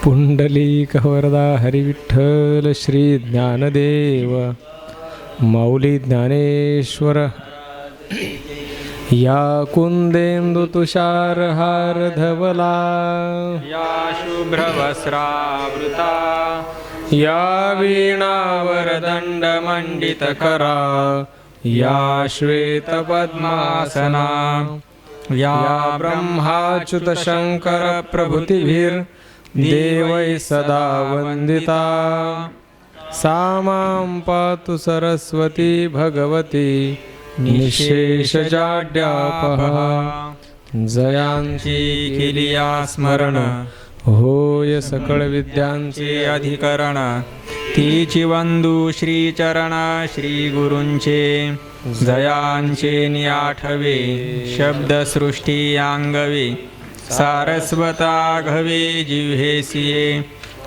पुंडलिक वरदा हरिविठ्ठल श्री ज्ञानदेव माऊली ज्ञानेश्वर या कुंदेंदु तुषार हार धवला या शुभ्रवस्त्रावृता या वीणावरदंड मंडित करा या श्वेत पद्मासना या ब्रह्माच्युत शंकर प्रभृतिभिर देवै सदा वंदिता सा मां पातु सरस्वती भगवती निशेषजाड्यापहा जयांची किलिया स्मरण होय सकळ विद्यांचे अधिकरण तीची वंदू श्रीचरण श्री गुरूंचे जयांचे नियाठवे शब्दसृष्टी अंगवे सारस्वता घवे जिव्हेसिये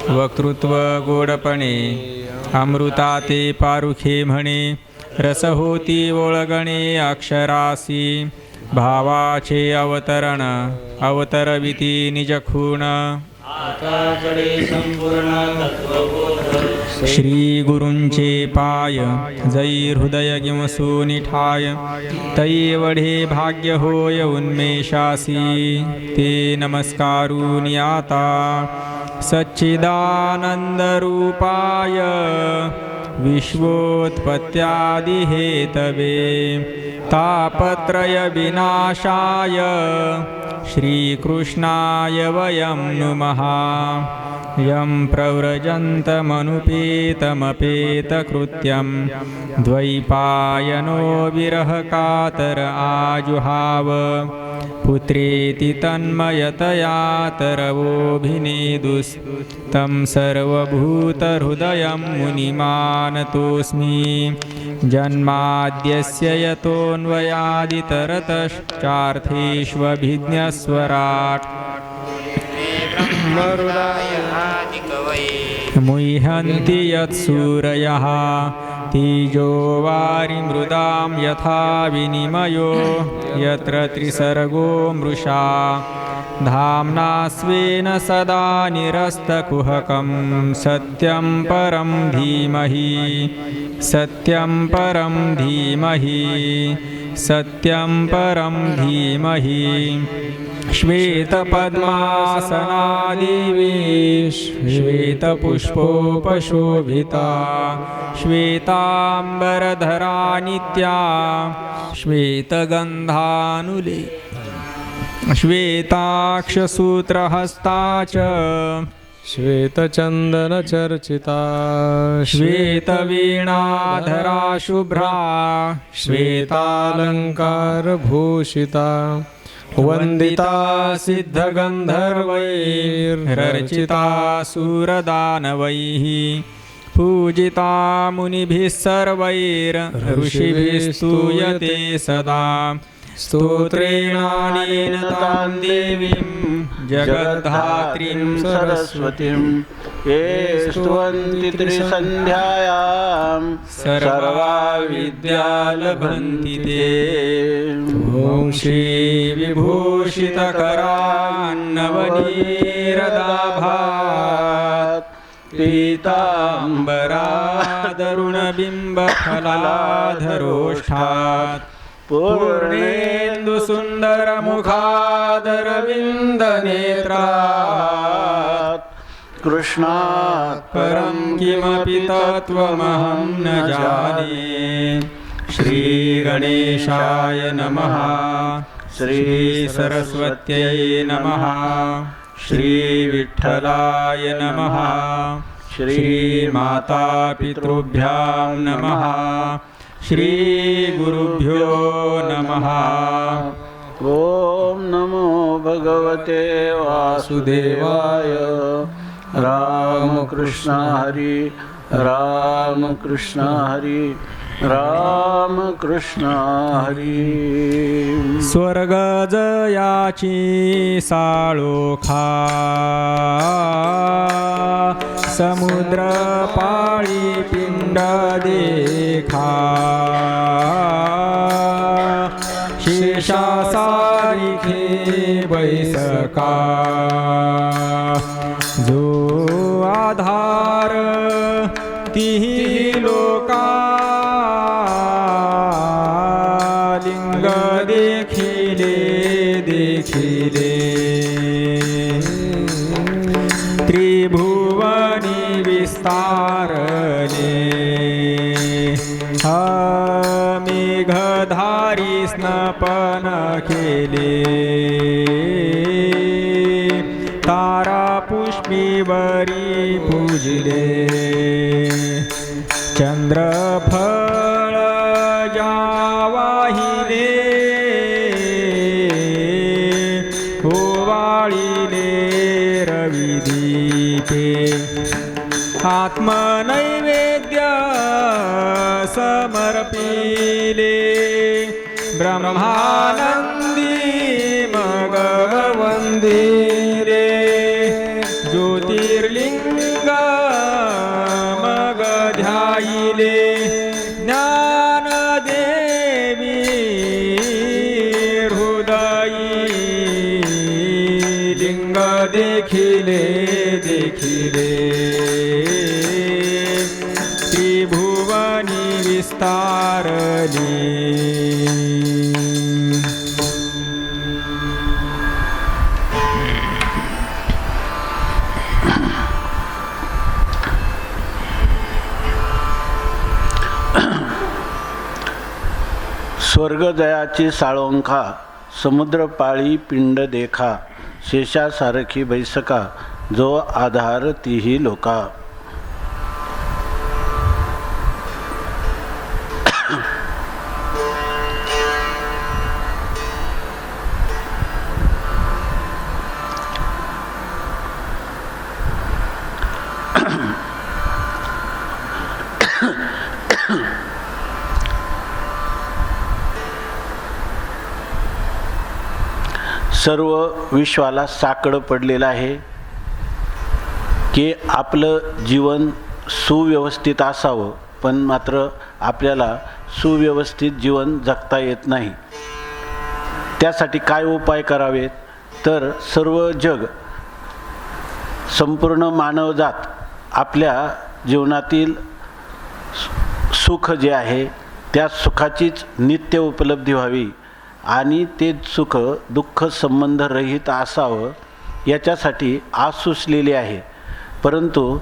वक्तृत्व गोडपणे अमृताते पारुखे म्हणे रस होती ओळगणे अक्षरासी भावाचे अवतरण अवतरविती निजखूण श्री गुरूंचे पाय जै हृदय गिमसू निठाय तै वढे भाग्य होय उन्मेषासी ते नमस्कारून याता सच्चिदानंद रूपाय विश्वोत्पत्त्यादि हेतवे तापत्रय विनाशाय श्रीकृष्णाय वयं नुमः यं प्रव्रजन्तमनुपेतमपेतकृत्यं द्वैपायनो विरहकातर आजुहाव पुत्रेति तन्मयतया तरवोऽभिनेदुस्तं सर्वभूतहृदयं मुनिमानतोऽस्मि जन्माद्यस्य यतोऽन्वयादितरतश्चार्थेष्वभिज्ञस्वराट् मुह्यन्ति यत्सूरयः तेजो वारिमृदां यथा विनिमयो यत्र त्रिसर्गो मृषा धाम्ना स्वेन सदा निरस्तकुहकं सत्यं परं धीमहि सत्यं परं धीमहि सत्यं परं धीमहि श्वेतपद्मासना देवी श्वेतपुष्पोपशोभिता श्वेताम्बरधरा नित्या श्वेतगन्धानुले श्वेताक्षसूत्रहस्ता च श्वेतचन्दनचर्चिता श्वेतवीणाधरा शुभ्रा श्वेतालङ्कारभूषिता वंदिता सिद्धगन्धर्वैर्रचिता सुरदानवैः पूजिता मुनिभिः सर्वैर्ऋषिभिः स्तूयते सदा स्तोत्रेणानेन तां देवीं जगद्धात्रीं सरस्वतीं ये स्तुवन्ति त्रिसन्ध्यायां सर्वा विद्या लभन्ति ते। ॐ श्री विभूषितकरान्नवनीरदाभात् पीताम्बरादरुणबिम्बफलाधरोष्ठात् पूर्णेन्दुसुन्दरमुखादरविन्दनेत्रात् कृष्णात् परं किमपि तत्त्वमहं न जाने। श्रीगणेशाय नमः श्रीसरस्वत्यै नमः श्रीविठ्ठलाय नमः श्रीमातापितृभ्यां नमः श्रीगुरुभ्यो नमः। ॐ नमो भगवते वासुदेवाय रामकृष्ण हरि रामकृष्ण हरि रामकृष्ण हरि। स्वर्गजयाची साळोखा समुद्र पाळी पिंड देखा शेषा सारिखे बैसका जो त्रिभुवनी विस्तारले मेघधारी स्नपन केले तारा पुष्पीवरी पूजिले चंद्रफळ जावाहिले ओवाळिले रविदीपे आत्मनैवेद्य समर्पिले ब्रह्मानंदी मग वंदिले ज्योतिर्लिंग मग ध्यायिले ज्ञानदेवी हृदयी लिंग देखिले त्रिभुवनी विस्तारली स्वर्गदयाची साळोंखा समुद्रपाळी पिंड देखा शेषासारखी बैसका जो आधार तीही लोका. सर्व विश्वाला साकडं पडलेलं आहे की आपलं जीवन सुव्यवस्थित असावं, पण मात्र आपल्याला सुव्यवस्थित जीवन जगता येत नाही. त्यासाठी काय उपाय करावेत तर सर्व जग, संपूर्ण मानवजात आपल्या जीवनातील सुख जे आहे त्या सुखाचीच नित्य उपलब्धी व्हावी आणि ते सुख दुःख संबंधरहित असावं याच्यासाठी आज सुचलेली आहे. परंतु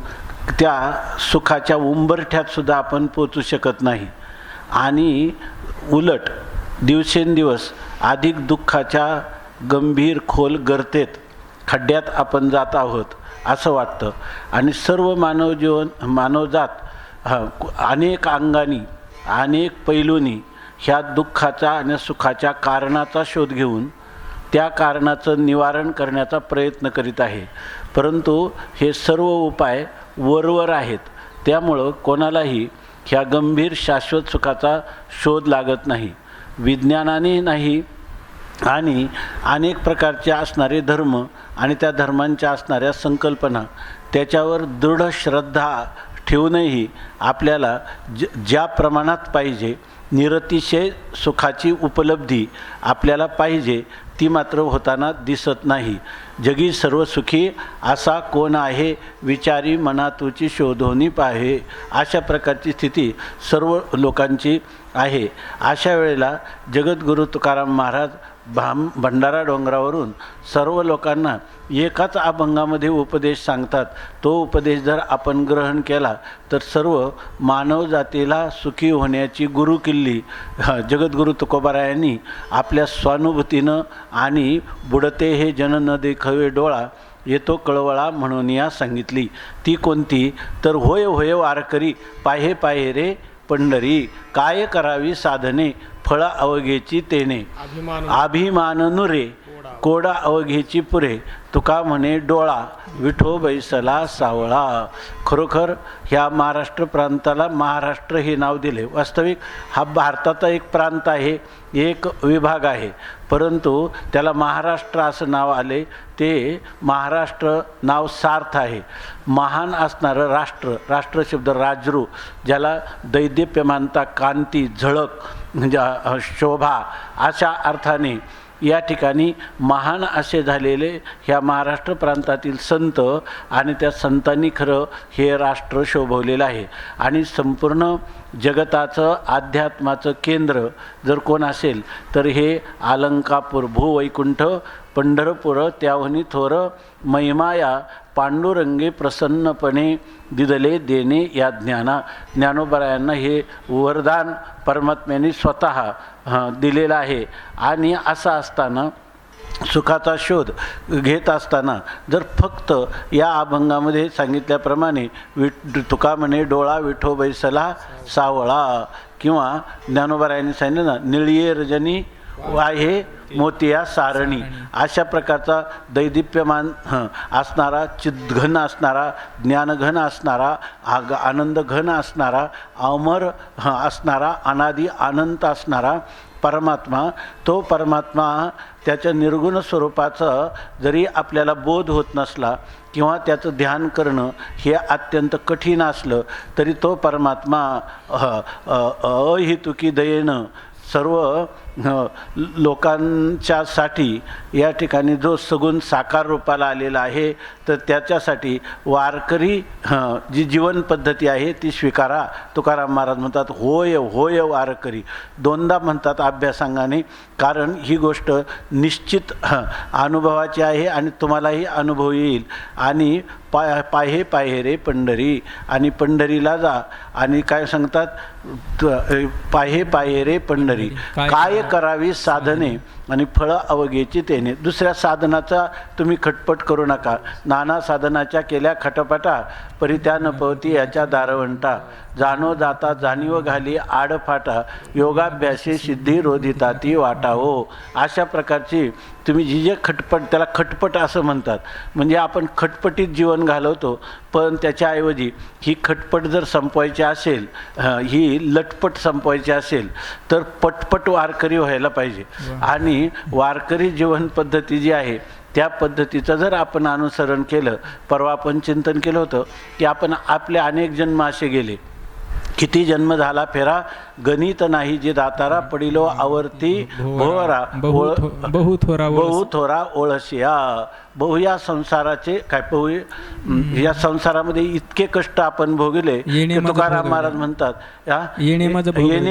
त्या सुखाच्या उंबरठ्यात सुद्धा आपण पोचू शकत नाही आणि उलट दिवसेंदिवस अधिक दुःखाच्या गंभीर खोल गर्तेत खड्ड्यात आपण जात आहोत असं वाटतं. आणि सर्व मानवजात अनेक अंगानी अनेक पैलूंनी ह्या दुःखाचा आणि सुखाच्या कारणाचा शोध घेऊन त्या कारणाचं निवारण करण्याचा प्रयत्न करीत आहे. परंतु हे सर्व उपाय वरवर आहेत, त्यामुळं कोणालाही ह्या गंभीर शाश्वत सुखाचा शोध लागत नाही. विज्ञानाने नाही आणि अनेक प्रकारचे असणारे धर्म आणि त्या धर्मांच्या असणाऱ्या संकल्पना त्याच्यावर दृढ श्रद्धा ठेवूनही आपल्याला ज्या प्रमाणात पाहिजे निरतिशय सुखाची उपलब्धी आपल्याला पाहिजे ती मात्र होताना दिसत नाही. जगी सर्व सुखी असा कोण आहे विचारी मना तुची शोधोनी पाहे, अशा प्रकारची स्थिती सर्व लोकांची आहे. अशा वेळेला जगद्गुरू तुकाराम महाराज भंडारा डोंगरावरून सर्व लोकांना एकाच अभंगामध्ये उपदेश सांगतात. तो उपदेश जर आपण ग्रहण केला तर सर्व मानव जातीला सुखी होण्याची गुरुकिल्ली जगद्गुरू तुकोबारायांनी आपल्या स्वानुभूतीनं आणि बुडते हे जन न देखवे डोळा येतो कळवळा म्हणून या सांगितली. ती कोणती तर होय होय वारकरी पाहे पाहे रे पंढरी, काय करावी साधने फळ अवघेची तेने, अभिमान नुरे कोडा अवघेची पुरे, तुका म्हणे डोळा विठो बैसला सावळा. खरोखर ह्या महाराष्ट्र प्रांताला महाराष्ट्र हे नाव दिले. वास्तविक हा भारताचा एक प्रांत आहे, एक विभाग आहे, परंतु त्याला महाराष्ट्र असं नाव आले. ते महाराष्ट्र नाव सार्थ आहे. महान असणारं राष्ट्र, राष्ट्र शब्द राजरू, ज्याला दैदिप्यमानता, कांती, झळक, म्हणजे शोभा अशा अर्थाने या ठिकाणी महान असे झालेले ह्या महाराष्ट्र प्रांतातील संत आणि त्या संतांनी खरं हे राष्ट्र शोभवलेलं आहे. आणि संपूर्ण जगताचं अध्यात्माचं केंद्र जर कोण असेल तर हे अलंकापूर भूवैकुंठ पंढरपूर त्याहून थोर महिमाया पांडुरंगे प्रसन्नपणे दिदले देणे या ज्ञानोबरायांना हे वरदान परमात्म्याने स्वतः दिलेलं आहे. आणि असं असताना सुखाचा शोध घेत असताना जर फक्त या अभंगामध्ये सांगितल्याप्रमाणे तुका म्हणे डोळा विठो बैसला सावळा, किंवा ज्ञानोबरायांनी सांगितलं ना निळिये रजनी वाहे मोतिया सारणी, अशा प्रकारचा दैदिप्यमान असणारा, चिद्घन असणारा, ज्ञानघन असणारा, आनंदघन असणारा, अमर असणारा, अनादी अनंत असणारा परमात्मा, तो परमात्मा त्याच्या निर्गुण स्वरूपाचं जरी आपल्याला बोध होत नसला किंवा त्याचं ध्यान करणं हे अत्यंत कठीण असलं तरी तो परमात्मा अहेतुकी दयेनं सर्व लोकांच्यासाठी या ठिकाणी जो सगुण साकार रूपाला आलेला आहे, तर त्याच्यासाठी वारकरी जी जीवन पद्धती आहे ती स्वीकारा. तुकाराम महाराज म्हणतात होय होय वारकरी, दोनदा म्हणतात अभ्यासांगाने, कारण ही गोष्ट निश्चित अनुभवाची आहे आणि तुम्हालाही अनुभव येईल. आणि पाहे पाहे रे पंढरी, आणि पंढरीला जा. आणि काय सांगतात, पाहे पाहे रे पंढरी, काय करावी साधने आणि फळं अवघेची तेने. दुसऱ्या साधनाचा तुम्ही खटपट करू नका. नाना साधनाच्या केल्या खटपटा, परित्या न पवती याच्या दारवंटा. जाणो जाता जाणीव घाली आडफाटा, योगाभ्यासी सिद्धी रोधिता ती वाटा हो. अशा प्रकारची तुम्ही जी जे खटपट, त्याला खटपट असं म्हणतात. म्हणजे आपण खटपटीत जीवन घालवतो, पण त्याच्याऐवजी ही खटपट जर संपवायची असेल, ही लटपट संपवायची असेल तर पटपट वारकरी व्हायला पाहिजे. आणि वारकरी जीवन पद्धती जी आहे त्या पद्धतीचं जर आपण अनुसरण केलं, परवा आपण चिंतन केलं होतं की आपण आपले अनेक जन्म असे गेले, किती जन्म झाला फेरा गणित नाही, जे दातारा पडिलो आवर्ती भोवरा बहु थोरा ओळशिया. बहु या संसाराचे काय, बहु या संसारामध्ये इतके कष्ट आपण भोगले. तुकाराम महाराज म्हणतात येणे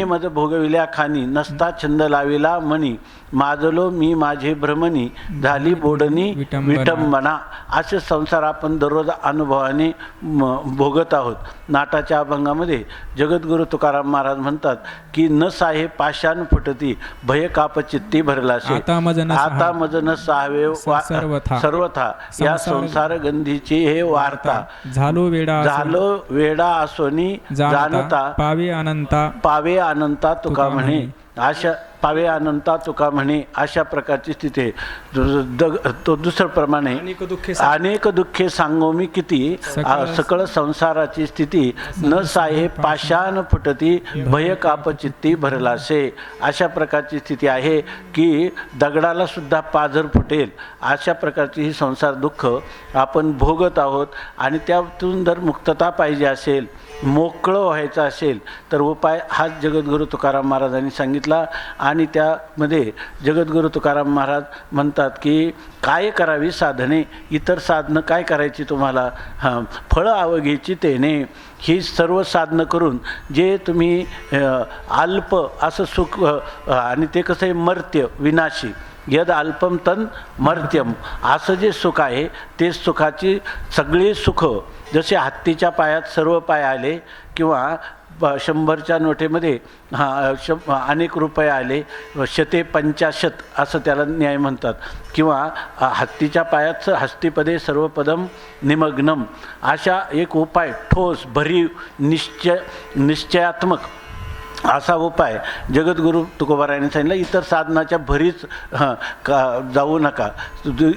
मज भोगविल्या खानी, नसता छंद लाविला मनी, माजलो मी माझे भ्रमणी, झाली बोडणी विटंबना. असे संसार आपण दररोज अनुभवाने भोगत आहोत. नाटाच्या अभंगामध्ये जगद्गुरु तुकाराम महाराज म्हणतात की न साहे पाषाण फुटती, भय काप चित्ती भरलासे, आता मज न सावे सर्वथा, या संसार गंधीची हे वार्ता. झालो वेडा असोनी जाणता, पावे अनंता तुका म्हणे. अशा पावे अनंता तुका म्हणे, अशा प्रकारची स्थिती आहे. तो दुसरं प्रमाणे अनेक दुःखे सांगो मी किती, सकळ संसाराची स्थिती, न साहे पाषाण फुटती, भय काप चित्ती भरलासे. अशा प्रकारची स्थिती आहे की दगडाला सुद्धा पाझर फुटेल, अशा प्रकारची ही संसार दुःख आपण भोगत आहोत. आणि त्यातून जर मुक्तता पाहिजे असेल, मोकळं व्हायचं असेल, तर उपाय हाच जगद्गुरु तुकाराम महाराजांनी सांगितला. आणि त्यामध्ये जगद्गुरु तुकाराम महाराज म्हणतात की काय करावी साधने, इतर साधनं काय करायची तुम्हाला, फळं अवघेची तेने. ही सर्व साधनं करून जे तुम्ही अल्प असं सुख, आणि ते कसं आहे मर्त्य विनाशी, यद अल्पम तन मर्त्यम, असं जे सुख आहे ते सुखाची सगळी सुख, जसे हत्तीच्या पायात सर्व पाय आले किंवा 100च्या नोटेमध्ये अनेक रुपये आले, 150 असं त्याला न्याय म्हणतात, किंवा हत्तीच्या पायात हस्तिपदे सर्व पदम निमग्नम, अशा एक उपाय ठोस भरीव निश्चयात्मक असा उपाय जगद्गुरु तुकोबारायांनी सांगितलं. इतर साधनाच्या भरीच जाऊ नका.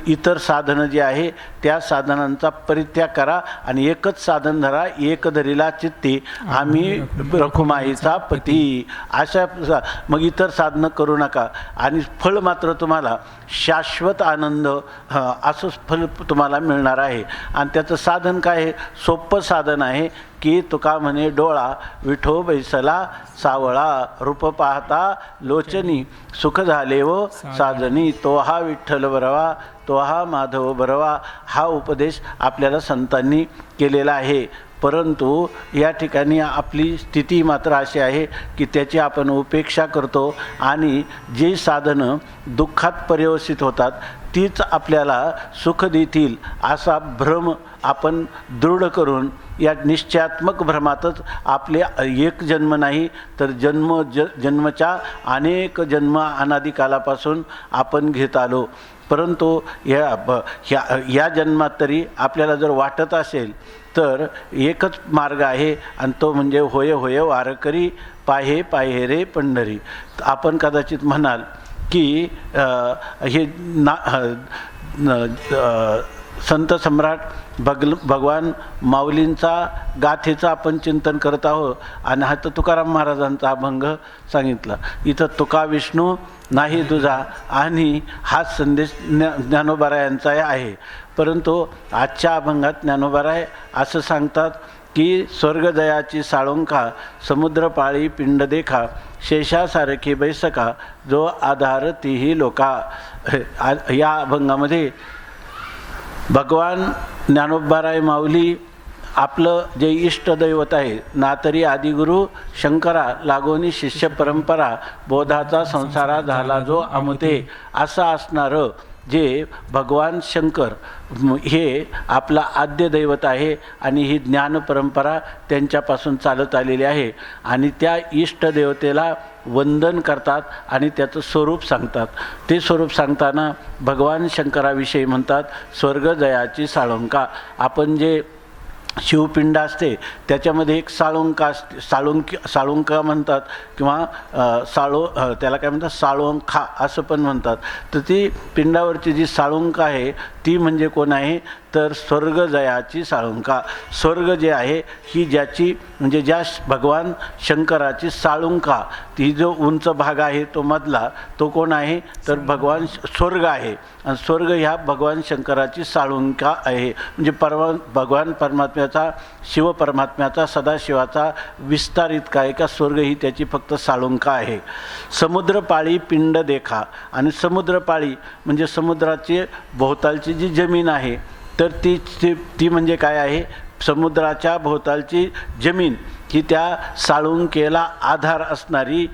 इतर साधनं जी आहे त्या साधनांचा परित्याग करा आणि एकच साधन धरा. एक धरीला चित्ती आम्ही रखुमाईचा पती. अशा मग इतर साधनं करू नका. आणि फळ मात्र तुम्हाला शाश्वत आनंद असं फल तुम्हाला मिळणार आहे. आणि त्याचं साधन काय आहे, सोपं साधन आहे की तुका म्हणे डोळा विठो बैसला सावळा, रूप पाहता लोचनी, सुख झाले व साधनी, तो हा विठ्ठल बरवा, तो हा माधव बरवा. हा उपदेश आपल्याला संतांनी केलेला आहे. परंतु या ठिकाणी आपली स्थिती मात्र अशी आहे की त्याची आपण उपेक्षा करतो आणि जी साधनं दुःखात पर्यवसित होतात तीच आपल्याला सुख देतील असा भ्रम आपण दृढ करून या निश्चयात्मक भ्रमातच आपले एक जन्म नाही तर जन्मच्या अनेक जन्म अनादिकालापासून आपण घेत आलो. परंतु या जन्मात तरी आपल्याला जर वाटत असेल तर एकच मार्ग आहे आणि तो म्हणजे होय होय वारकरी पाहे पाहे रे पंढरी. आपण कदाचित म्हणाल की हे संत सम्राट भगवान माऊलींचा गाथेचं आपण चिंतन करत आहोत आणि हा तर तुकाराम महाराजांचा अभंग सांगितला. इथं तुका विष्णू नाही तुझा आणि हा संदेश ज्ञानोबारायांचा आहे. परंतु आजच्या अभंगात ज्ञानोबाराय असं सांगतात की स्वर्गदयाची साळुंका समुद्रपाळी पिंड देखा शेषासारखी बैसका जो आधार तीही लोका. या अभंगामध्ये भगवान ज्ञानोबाराय माऊली आपलं जे इष्टदैवत आहे ना तरी आदिगुरु शंकरा लागोनी शिष्य परंपरा बोधाचा संसारा झाला जो अमते असं असणारं जे भगवान शंकर हे आपला आद्य दैवत आहे आणि ही ज्ञान परंपरा त्यांच्यापासून चालत आलेली आहे आणि त्या इष्टदेवतेला वंदन करतात आणि त्याचं स्वरूप सांगतात. ते स्वरूप सांगताना भगवान शंकराविषयी म्हणतात स्वर्गदयाची साळुंका. आपण जे शिवपिंड असते त्याच्यामध्ये एक साळुंका असते, साळुंका म्हणतात किंवा त्याला काय म्हणतात साळुंखा असं पण म्हणतात. तर ती पिंडावरची जी साळुंका आहे ती म्हणजे कोण आहे तर स्वर्गदयाची साळुंका. स्वर्ग जे आहे ही ज्याची म्हणजे ज्या भगवान शंकराची साळुंका ती जो उंच भाग आहे तो मधला तो कोण आहे तर भगवान स्वर्ग आहे आणि स्वर्ग ह्या भगवान शंकराची साळुंका आहे. म्हणजे भगवान परमात्म्याचा शिवपरमात्म्याचा सदाशिवाचा विस्तार इतका आहे का स्वर्ग ही त्याची फक्त साळुंका आहे. समुद्रपाळी पिंड देखा आणि समुद्रपाळी म्हणजे समुद्राची भोवतालची जी जमीन आहे तर ती म्हणजे काय आहे समुद्राच्या भोवतालची जमीन ही त्या साळुंकेला आधार असणारी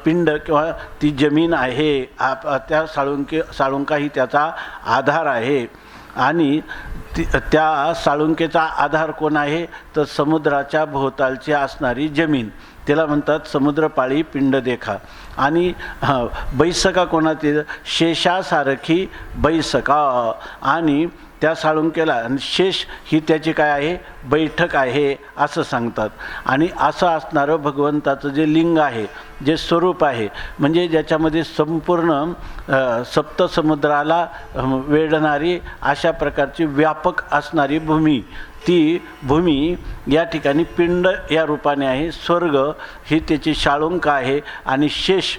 पिंड किंवा ती जमीन आहे. त्या साळुंका ही त्याचा आधार आहे आणि त्या साळुंकेचा आधार कोण आहे तर समुद्राच्या भोवतालची असणारी जमीन त्याला म्हणतात समुद्रपाळी पिंड देखा. आणि बैसका कोणाची शेषासारखी बैसका आणि त्या साळुंकेला आणि शेष ही त्याची काय आहे बैठक आहे असं सांगतात. आणि असं असणारं भगवंताचं जे लिंग आहे जे स्वरूप आहे म्हणजे ज्याच्यामध्ये संपूर्ण सप्तसमुद्राला वेढणारी अशा प्रकारची व्यापक असणारी भूमी ती भूमी या ठिकाणी पिंड या रूपाने आहे. स्वर्ग ही त्याची शाळुंका आहे आणि शेष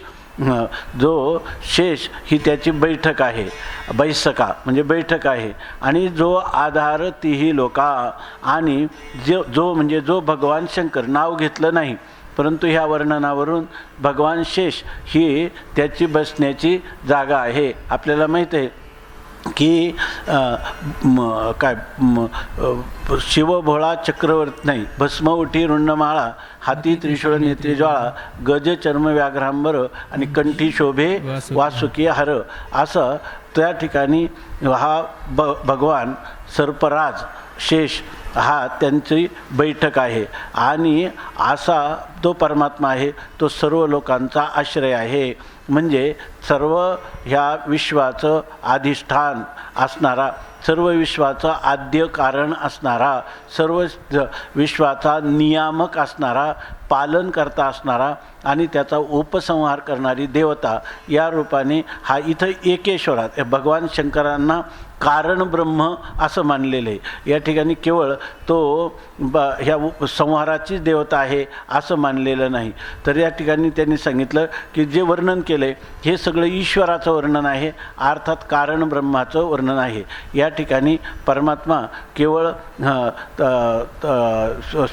जो शेष ही त्याची बैठक आहे बैसका म्हणजे बैठक आहे. आणि जो आधार तीही लोका आणि जो म्हणजे जो भगवान शंकर नाव घेतलं नाही परंतु ह्या वर्णनावरून भगवान शेष ही त्याची बसण्याची जागा आहे. आपल्याला माहीत आहे की शिवभोळा चक्रवर्ती नाही भस्म उठी रुंडमाळा हाती त्रिशूळ नेत्री ज्वाळा गज चर्म व्याघ्रांबर आणि कंठी शोभे वासुकी हर असं त्या ठिकाणी हा भगवान सर्पराज शेष हा त्यांची बैठक आहे. आणि असा तो परमात्मा आहे तो सर्व लोकांचा आश्रय आहे. म्हणजे सर्व ह्या विश्वाचं अधिष्ठान असणारा सर्व विश्वाचं आद्य कारण असणारा सर्व विश्वाचा नियामक असणारा पालन करता असणारा आणि त्याचा उपसंहार करणारी देवता या रूपाने हा इथं एकेश्वरात भगवान शंकरांना कारण ब्रह्म असं मानलेलं आहे. या ठिकाणी केवळ तो ह्या संहाराचीच देवता आहे असं मानलेलं नाही. तर या ठिकाणी त्यांनी सांगितलं की जे वर्णन केलं आहे हे सगळं ईश्वराचं वर्णन आहे अर्थात कारण ब्रह्माचं वर्णन आहे. या ठिकाणी परमात्मा केवळ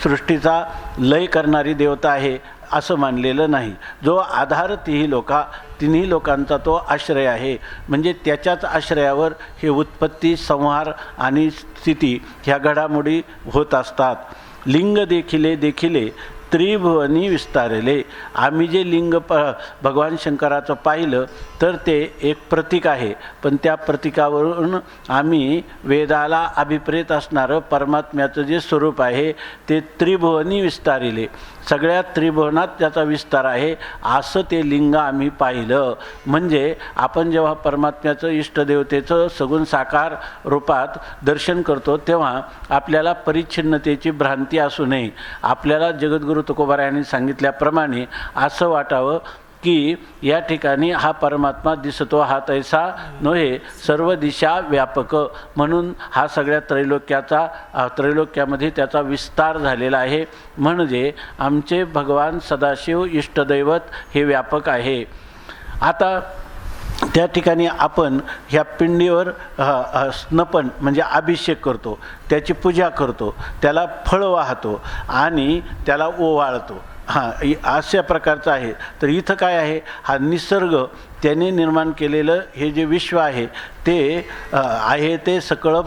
सृष्टीचा लय करणारी देवता आहे असं मानलेलं नाही. जो आधार तिन्ही लोकांचा तो आश्रय आहे. म्हणजे त्याच्याच आश्रयावर हे उत्पत्ती संहार आणि स्थिती ह्या घडामोडी होत असतात. लिंग देखिले त्रिभुवनी विस्तारले. आम्ही जे लिंग भगवान शंकराचं पाहिलं तर ते एक प्रतीक आहे, पण त्या प्रतीकावरून आम्ही वेदाला अभिप्रेत असणारं परमात्म्याचं जे स्वरूप आहे ते त्रिभुवनी विस्तारिले, सगळ्या त्रिभुवनात त्याचा विस्तार आहे असं ते लिंग आम्ही पाहिलं. म्हणजे आपण जेव्हा परमात्म्याचं इष्टदेवतेचं सगुण साकार रूपात दर्शन करतो तेव्हा आपल्याला परिच्छिन्नतेची भ्रांती असू नये. आपल्याला जगद्गुरु तुकोबारायांनी सांगितल्याप्रमाणे असं वाटावं की या ठिकाणी हा परमात्मा दिसतो, हा तैसा नव्हे, सर्व दिशा व्यापक, म्हणून हा सगळ्या त्रैलोक्यामध्ये त्याचा विस्तार झालेला आहे. म्हणजे आमचे भगवान सदाशिव इष्टदैवत हे व्यापक आहे. आता त्या ठिकाणी आपण ह्या पिंडीवर स्नपन म्हणजे अभिषेक करतो, त्याची पूजा करतो, त्याला फळ वाहतो आणि त्याला ओवाळतो. अशा प्रकारचं आहे. तर इथं काय आहे, हा निसर्ग त्याने निर्माण केलेलं हे जे विश्व आहे ते आहे ते सकळ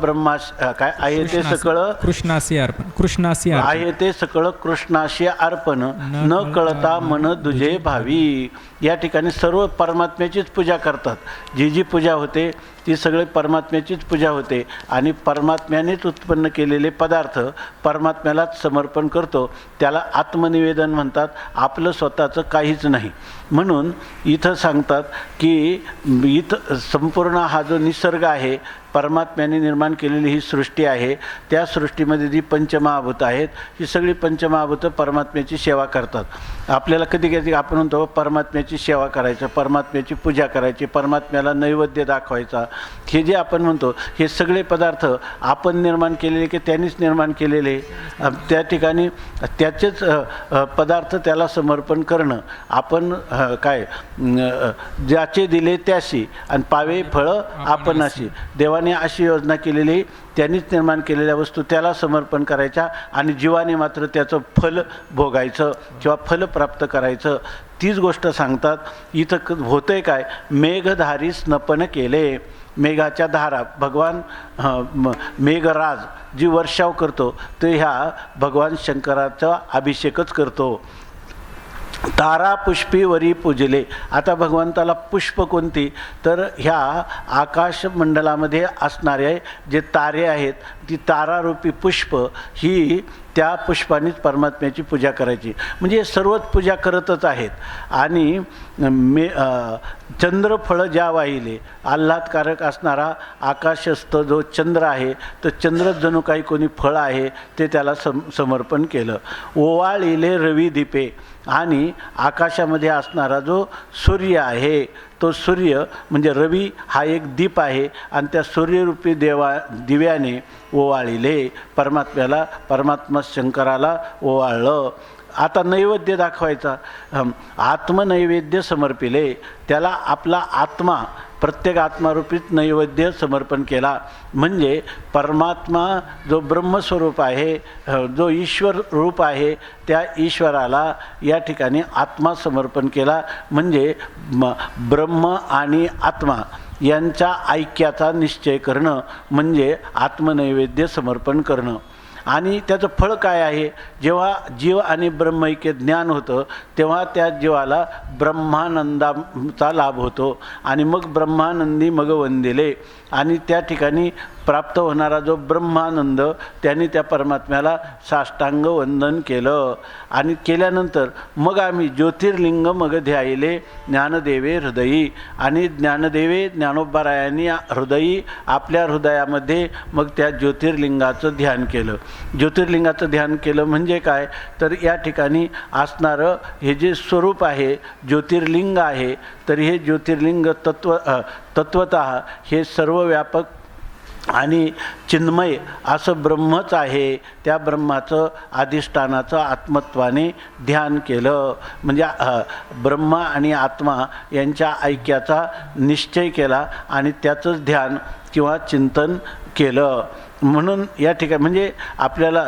काय आहे ते सकळ कृष्णासी अर्पण, कृष्णासी आहे ते सकळ कृष्णाशी अर्पण, न कळता मन दुजे भावी. या ठिकाणी सर्व परमात्म्याचीच पूजा करतात. जी जी पूजा होते ती सगळे परमात्म्याचीच पूजा होते आणि परमात्म्यानेच उत्पन्न केलेले पदार्थ परमात्म्यालाच समर्पण करतो. त्याला आत्मनिवेदन म्हणतात. आपलं स्वतःचं काहीच नाही. म्हणून इथं सांगतात की इथं संपूर्ण हा जो निसर्ग आहे, परमात्म्याने निर्माण केलेली ही सृष्टी आहे, त्या सृष्टीमध्ये जी पंचमहाभूत आहेत ही सगळी पंचमहाभूतं परमात्म्याची सेवा करतात. आपल्याला कधी कधी आपण म्हणतो परमात्म्याची सेवा करायचं, परमात्म्याची पूजा करायची, परमात्म्याला नैवेद्य दाखवायचा, हे जे आपण म्हणतो हे सगळे पदार्थ आपण निर्माण केलेले की त्यांनीच निर्माण केलेले. त्या ठिकाणी त्याचेच पदार्थ त्याला समर्पण करणं. आपण काय ज्याचे दिले त्याशी आणि पावे फळं आपणाशी. देवाने अशी योजना केलेली, त्यांनीच निर्माण केलेल्या वस्तू त्याला समर्पण करायच्या आणि जीवाने मात्र त्याचं फल भोगायचं किंवा फल प्राप्त करायचं. तीच गोष्ट सांगतात. इथं होतंय काय, मेघधारी स्नपन केले. मेघाच्या धारा, भगवान मेघराज जी वर्षाव करतो तो ह्या भगवान शंकराचा अभिषेकच करतो. तारा पुष्पीवरी पूजले. आता भगवंताला पुष्प कोणती, तर ह्या आकाशमंडलामध्ये असणारे जे तारे आहेत ती तारारूपी पुष्प ही त्या पुष्पानेच परमात्म्याची पूजा करायची. म्हणजे सर्वच पूजा करतच आहेत. आणि चंद्रफळ ज्या वाहिले, आल्हादकारक असणारा आकाशस्थ जो चंद्र आहे तर चंद्र जणू काही कोणी फळ आहे ते त्याला समर्पण केलं. ओवाळिले रवी दीपे. आणि आकाशामध्ये असणारा जो सूर्य आहे तो सूर्य म्हणजे रवी हा एक दीप आहे आणि त्या सूर्यरूपी दिव्याने ओवाळिले, परमात्म्याला, परमात्मा शंकराला ओवाळलं. आता नैवेद्य दाखवायचा. आत्मनैवेद्य समर्पिले. त्याला आपला आत्मा, प्रत्येक आत्मारूपीत नैवेद्य समर्पण केला. म्हणजे परमात्मा जो ब्रह्मस्वरूप आहे, जो ईश्वर रूप आहे, त्या ईश्वराला या ठिकाणी आत्मा समर्पण केला. म्हणजे ब्रह्म आणि आत्मा यांच्या ऐक्याचा निश्चय करणं म्हणजे आत्मनैवेद्य समर्पण करणं. आणि त्याचं फळ काय आहे, जेव्हा जीव आणि ब्रह्मैक्य ज्ञान होतं तेव्हा त्या जीवाला ब्रह्मानंदाचा लाभ होतो. आणि मग ब्रह्मानंदी मग वंदिले. आणि त्या ठिकाणी प्राप्त होणारा जो ब्रह्मानंद त्यांनी त्या परमात्म्याला साष्टांग वंदन केलं. आणि केल्यानंतर मग आम्ही ज्योतिर्लिंग मग ध्यायले ज्ञानदेवे हृदयी. आणि ज्ञानदेवे ज्ञानोबारायांनी हृदयी आपल्या हृदयामध्ये मग त्या ज्योतिर्लिंगाचं ध्यान केलं. ज्योतिर्लिंगाचं ध्यान केलं म्हणजे काय, तर या ठिकाणी असणारं हे जे स्वरूप आहे ज्योतिर्लिंग आहे, तर हे ज्योतिर्लिंग तत्वतः हे सर्व व्यापक आणि चिन्मय असं ब्रह्मच आहे. त्या ब्रह्माचं अधिष्ठानाचं आत्मत्वाने ध्यान केलं. म्हणजे ब्रह्म आणि आत्मा यांच्या ऐक्याचा निश्चय केला आणि त्याचंच ध्यान किंवा चिंतन केलं. म्हणून या ठिकाणी म्हणजे आपल्याला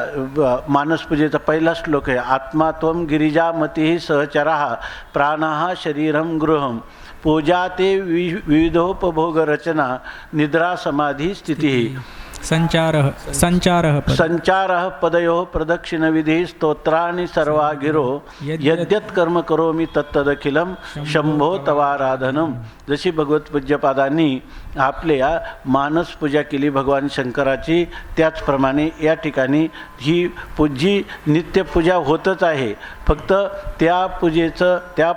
मानसपूजेचा पहिला श्लोक आहे, आत्मा त्वं गिरिजामती सहचराः प्राणः शरीरं गृहं पूजा ते विविधोपभोग रचना निद्रा समाधी स्थिती. संचारः संचारः पद संचारः पदयोः प्रदक्षिणविधिः स्तोत्राणि सर्वा गिरो यद्यत् कर्म करोमि तत्तदखिलं शंभो तवाराधनम. जशी भगवत पूज्यपादांनी आपल्या मानस पूजा केली भगवान शंकराची, त्याचप्रमाणे या ठिकाणी ही पूजी नित्यपूजा होतच आहे. फक्त त्या पूजेचं त्या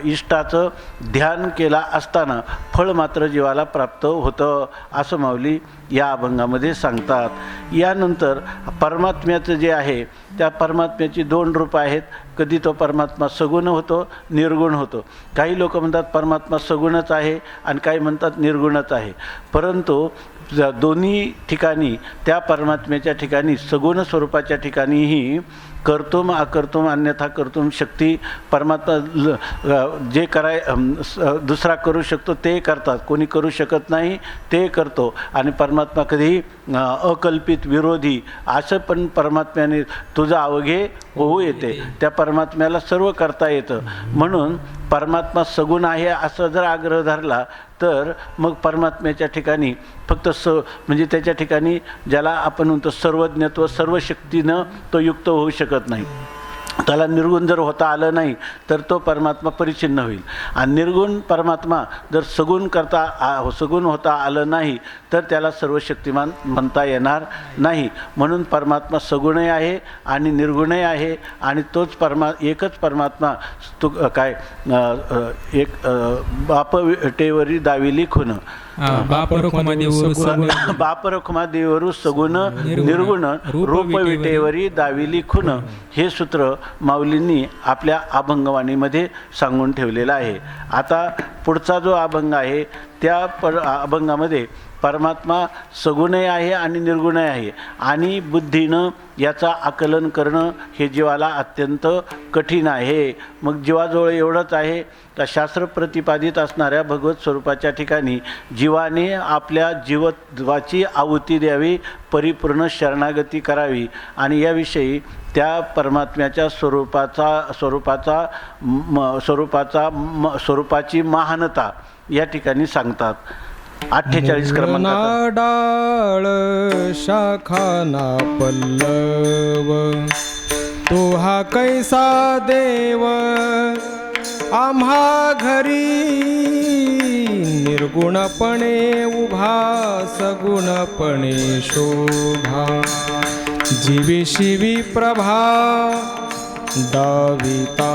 इष्टाचं ध्यान केला असताना फळ मात्र जीवाला प्राप्त होतं असं माऊली या अभंगामध्ये सांगतात. यानंतर परमात्म्याचं जे आहे त्या परमात्म्याची 2 रूपं आहेत. कधी तो परमात्मा सगुण होतो, निर्गुण होतो. काही लोक म्हणतात परमात्मा सगुणच आहे आणि काही म्हणतात निर्गुणच आहे. परंतु दोन्ही ठिकाणी त्या परमात्म्याच्या ठिकाणी सगुण स्वरूपाच्या ठिकाणीही कर्तुम अकर्तुम अन्यथा कर्तुम शक्ती परमात्मा जे दुसरा करू शकतो ते करतात, कोणी करू शकत नाही ते करतो. आणि परमात्मा कधी अकल्पित विरोधी असं पण परमात्म्याने तुझं अवघे होऊ येते. त्या परमात्म्याला सर्व करता येतं. म्हणून परमात्मा सगुण आहे असं जर आग्रह धरला तर मग परमात्म्याच्या ठिकाणी फक्त म्हणजे त्याच्या ठिकाणी ज्याला आपण म्हणतो सर्वज्ञत्व सर्व शक्तीनं तो युक्त होऊ शकत नाही. त्याला निर्गुण जर होता आलं नाही तर तो परमात्मा परिच्छिन्न होईल. आणि निर्गुण परमात्मा जर सगुण होता आलं नाही तर त्याला सर्व शक्तिमान म्हणता येणार नाही. म्हणून परमात्मा सगुणही आहे आणि निर्गुणही आहे. आणि तोच एकच परमात्मा एक बाप विटेवरी दाविली खून बापरखुमा देवरू सगुण निर्गुण रूप विटेवरी दाविली खून हे सूत्र माऊलींनी आपल्या अभंगवाणीमध्ये सांगून ठेवलेलं आहे. आता पुढचा जो अभंग आहे त्या अभंगामध्ये परमात्मा सगुणही आहे आणि निर्गुणही आहे. आणि बुद्धीनं याचा आकलन करणं हे जीवाला अत्यंत कठीण आहे. मग जीवाजवळ एवढंच आहे तर शास्त्र प्रतिपादित असणाऱ्या भगवत स्वरूपाच्या ठिकाणी जीवाने आपल्या जीवाची आहुती द्यावी, परिपूर्ण शरणागती करावी. आणि याविषयी त्या परमात्म्याच्या स्वरूपाची महानता या ठिकाणी सांगतात. 48 क्रमांक. डाळ शाखाना पल्लव तो हा कैसा देव आम्हा घरी निर्गुणपणे उभा सगुणपणे शोभा जीवी शिवी प्रभा दाविता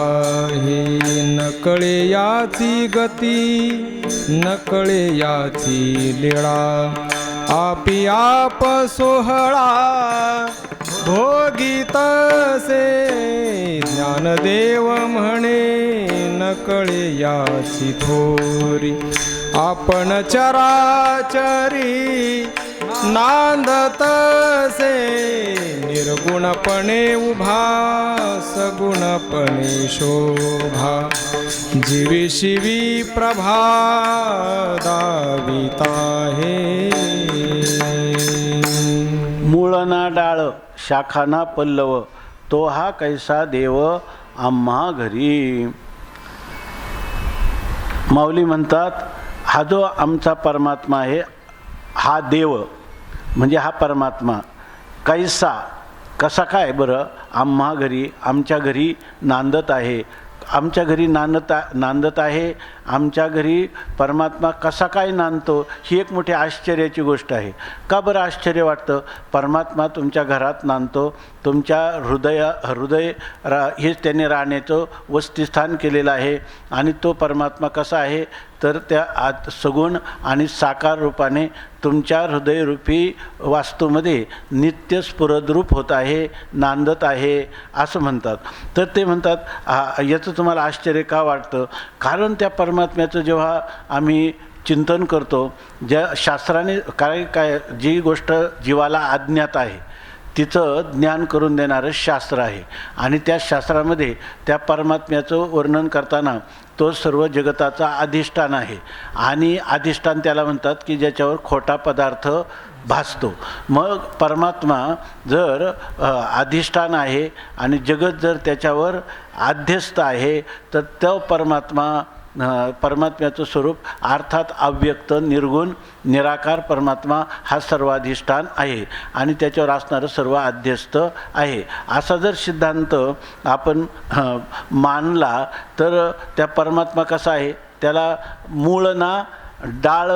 हे नकळे याची गती नकळे याची लीळा आपी आप सोहळा भोगीत से ज्ञानदेव म्हणे नकळे याची थोरी आपण चराचरी नांदत से निर्गुणपणे उभा सगुणपणे शोभा जीवी शिवी प्रभा दाविता हे. मूळना डाळ शाखाना पल्लव तो हा कैसा देव आम्हा घरी. माऊली म्हणतात हा जो आमचा परमात्मा आहे हा देव म्हणजे हा परमात्मा कसा काय बरं आम्हा घरी आमच्या घरी नांदत आहे. आमच्या घरी नांदत आहे. आमच्या घरी परमात्मा कसा काय नांदतो ही एक मोठी आश्चर्याची गोष्ट आहे. का बरं आश्चर्य वाटतं? परमात्मा तुमच्या घरात नांदतो, तुमच्या हृदय हेच त्याने राहण्याचं वसतिस्थान केलेलं आहे. आणि तो परमात्मा कसा आहे तर त्या सगुण आणि साकार रूपाने तुमच्या हृदयरूपी वास्तूमध्ये नित्य स्फुरद्रूप होत आहे, नांदत आहे असं म्हणतात. तर ते म्हणतात याचं तुम्हाला आश्चर्य का वाटतं? कारण त्या परमात्म्याचं जेव्हा आम्ही चिंतन करतो, ज्या शास्त्राने काय जी गोष्ट जीवाला अज्ञात आहे तिचं ज्ञान करून देणारं शास्त्र आहे. आणि त्या शास्त्रामध्ये त्या परमात्म्याचं वर्णन करताना तो सर्व जगताचा अधिष्ठान आहे. आणि अधिष्ठान त्याला म्हणतात की ज्याच्यावर खोटा पदार्थ भासतो. मग परमात्मा जर अधिष्ठान आहे आणि जगत जर त्याच्यावर आध्यस्थ आहे तर तो परमात्मा परमात्म्याचं स्वरूप अर्थात अव्यक्त निर्गुण निराकार परमात्मा हा सर्वाधिष्ठान आहे आणि त्याच्यावर असणारं सर्व अध्यस्त आहे असा जर सिद्धांत आपण मानला तर त्या परमात्मा कसा आहे, त्याला मूळ ना डाळ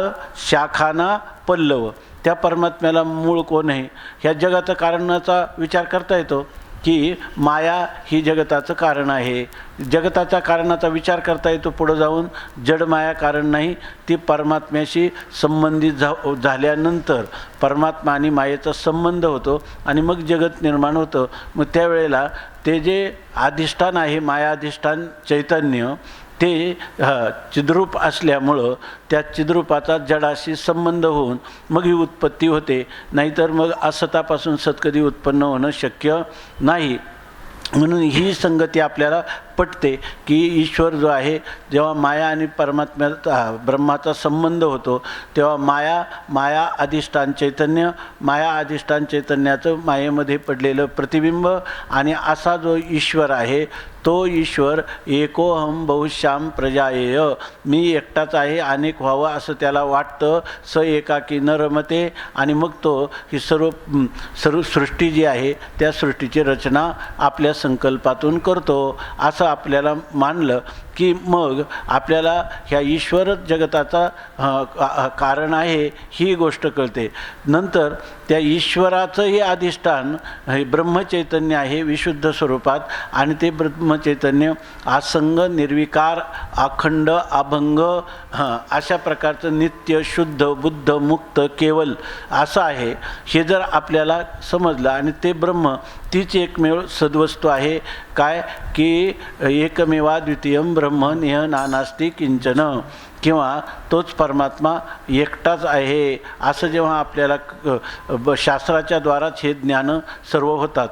शाखा ना पल्लव. त्या परमात्म्याला मूळ कोण आहे, ह्या जगाचं कारणाचा विचार करता येतो की माया ही जगताचं कारण आहे. जगताच्या कारणाचा विचार करता येतो पुढं जाऊन, जड माया कारण नाही, ती परमात्म्याशी संबंधित झाल्यानंतर परमात्मा आणि मायेचा संबंध होतो आणि मग जगत निर्माण होतं. मग त्यावेळेला ते जे अधिष्ठान आहे माया अधिष्ठान चैतन्य ते चिद्रूप असल्यामुळं त्या चिद्रूपाचा जडाशी संबंध होऊन मग ही उत्पत्ती होते. नाहीतर मग असतापासून सत कधी उत्पन्न होणं शक्य नाही. म्हणून ही संगती आपल्याला पटते की ईश्वर जो आहे, जेव्हा माया आणि परमात्म्याचा ब्रह्माचा संबंध होतो तेव्हा माया अधिष्ठान चैतन्य, माया अधिष्ठान चैतन्याचं मायेमध्ये पडलेलं प्रतिबिंब आणि असा जो ईश्वर आहे तो ईश्वर एकोहम बहुश्याम प्रजायेय, मी एकटाच आहे अनेक व्हावं असं त्याला वाटतं. स एकाकी न रमते आणि मग तो ही सर्व सृष्टी जी आहे त्या सृष्टीची रचना आपल्या संकल्पातून करतो असं आपल्याला मानलं की मग आपल्याला ह्या ईश्वरच जगताचा कारण आहे ही गोष्ट कळते. नंतर त्या ईश्वराचं हे अधिष्ठान हे ब्रह्मचैतन्य आहे विशुद्ध स्वरूपात आणि ते ब्रह्मचैतन्य असंग निर्विकार अखंड अभंग अशा प्रकारचं नित्य शुद्ध बुद्ध मुक्त केवल असं आहे. हे जर आपल्याला समजलं आणि ते ब्रह्म तीच एकमेव सद्वस्तू आहे काय की एकमेवा द्वितीयम ब्रह्म नेह नानास्ति किंचन, किंवा तोच परमात्मा एकटाच आहे असं जेव्हा आपल्याला शास्त्राच्या द्वाराच हे ज्ञान सर्व होतात.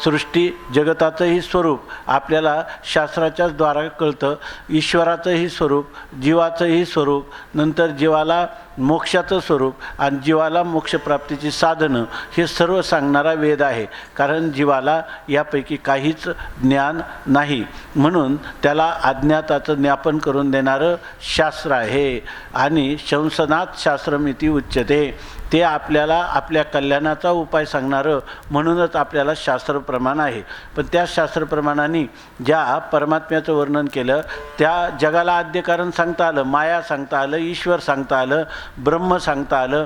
सृष्टी जगताचंही स्वरूप आपल्याला शास्त्राच्याच द्वारा कळतं, ईश्वराचंही स्वरूप, जीवाचंही स्वरूप, नंतर जीवाला मोक्षाचं स्वरूप आणि जीवाला मोक्षप्राप्तीची साधनं हे सर्व सांगणारा वेद आहे. कारण जीवाला यापैकी काहीच ज्ञान नाही म्हणून त्याला अज्ञाताचं ज्ञापन करून देणारं शास्त्र आहे. आणि शंसनात शास्त्रमिती उच्यते, ते आपल्याला आपल्या कल्याणाचा उपाय सांगणारं म्हणूनच आपल्याला शास्त्रप्रमाण आहे. पण त्या शास्त्रप्रमाणाने ज्या परमात्म्याचं वर्णन केलं त्या जगाला आद्य कारण सांगता आलं, माया सांगता आलं, ईश्वर सांगता आलं, ब्रह्म सांगता आलं.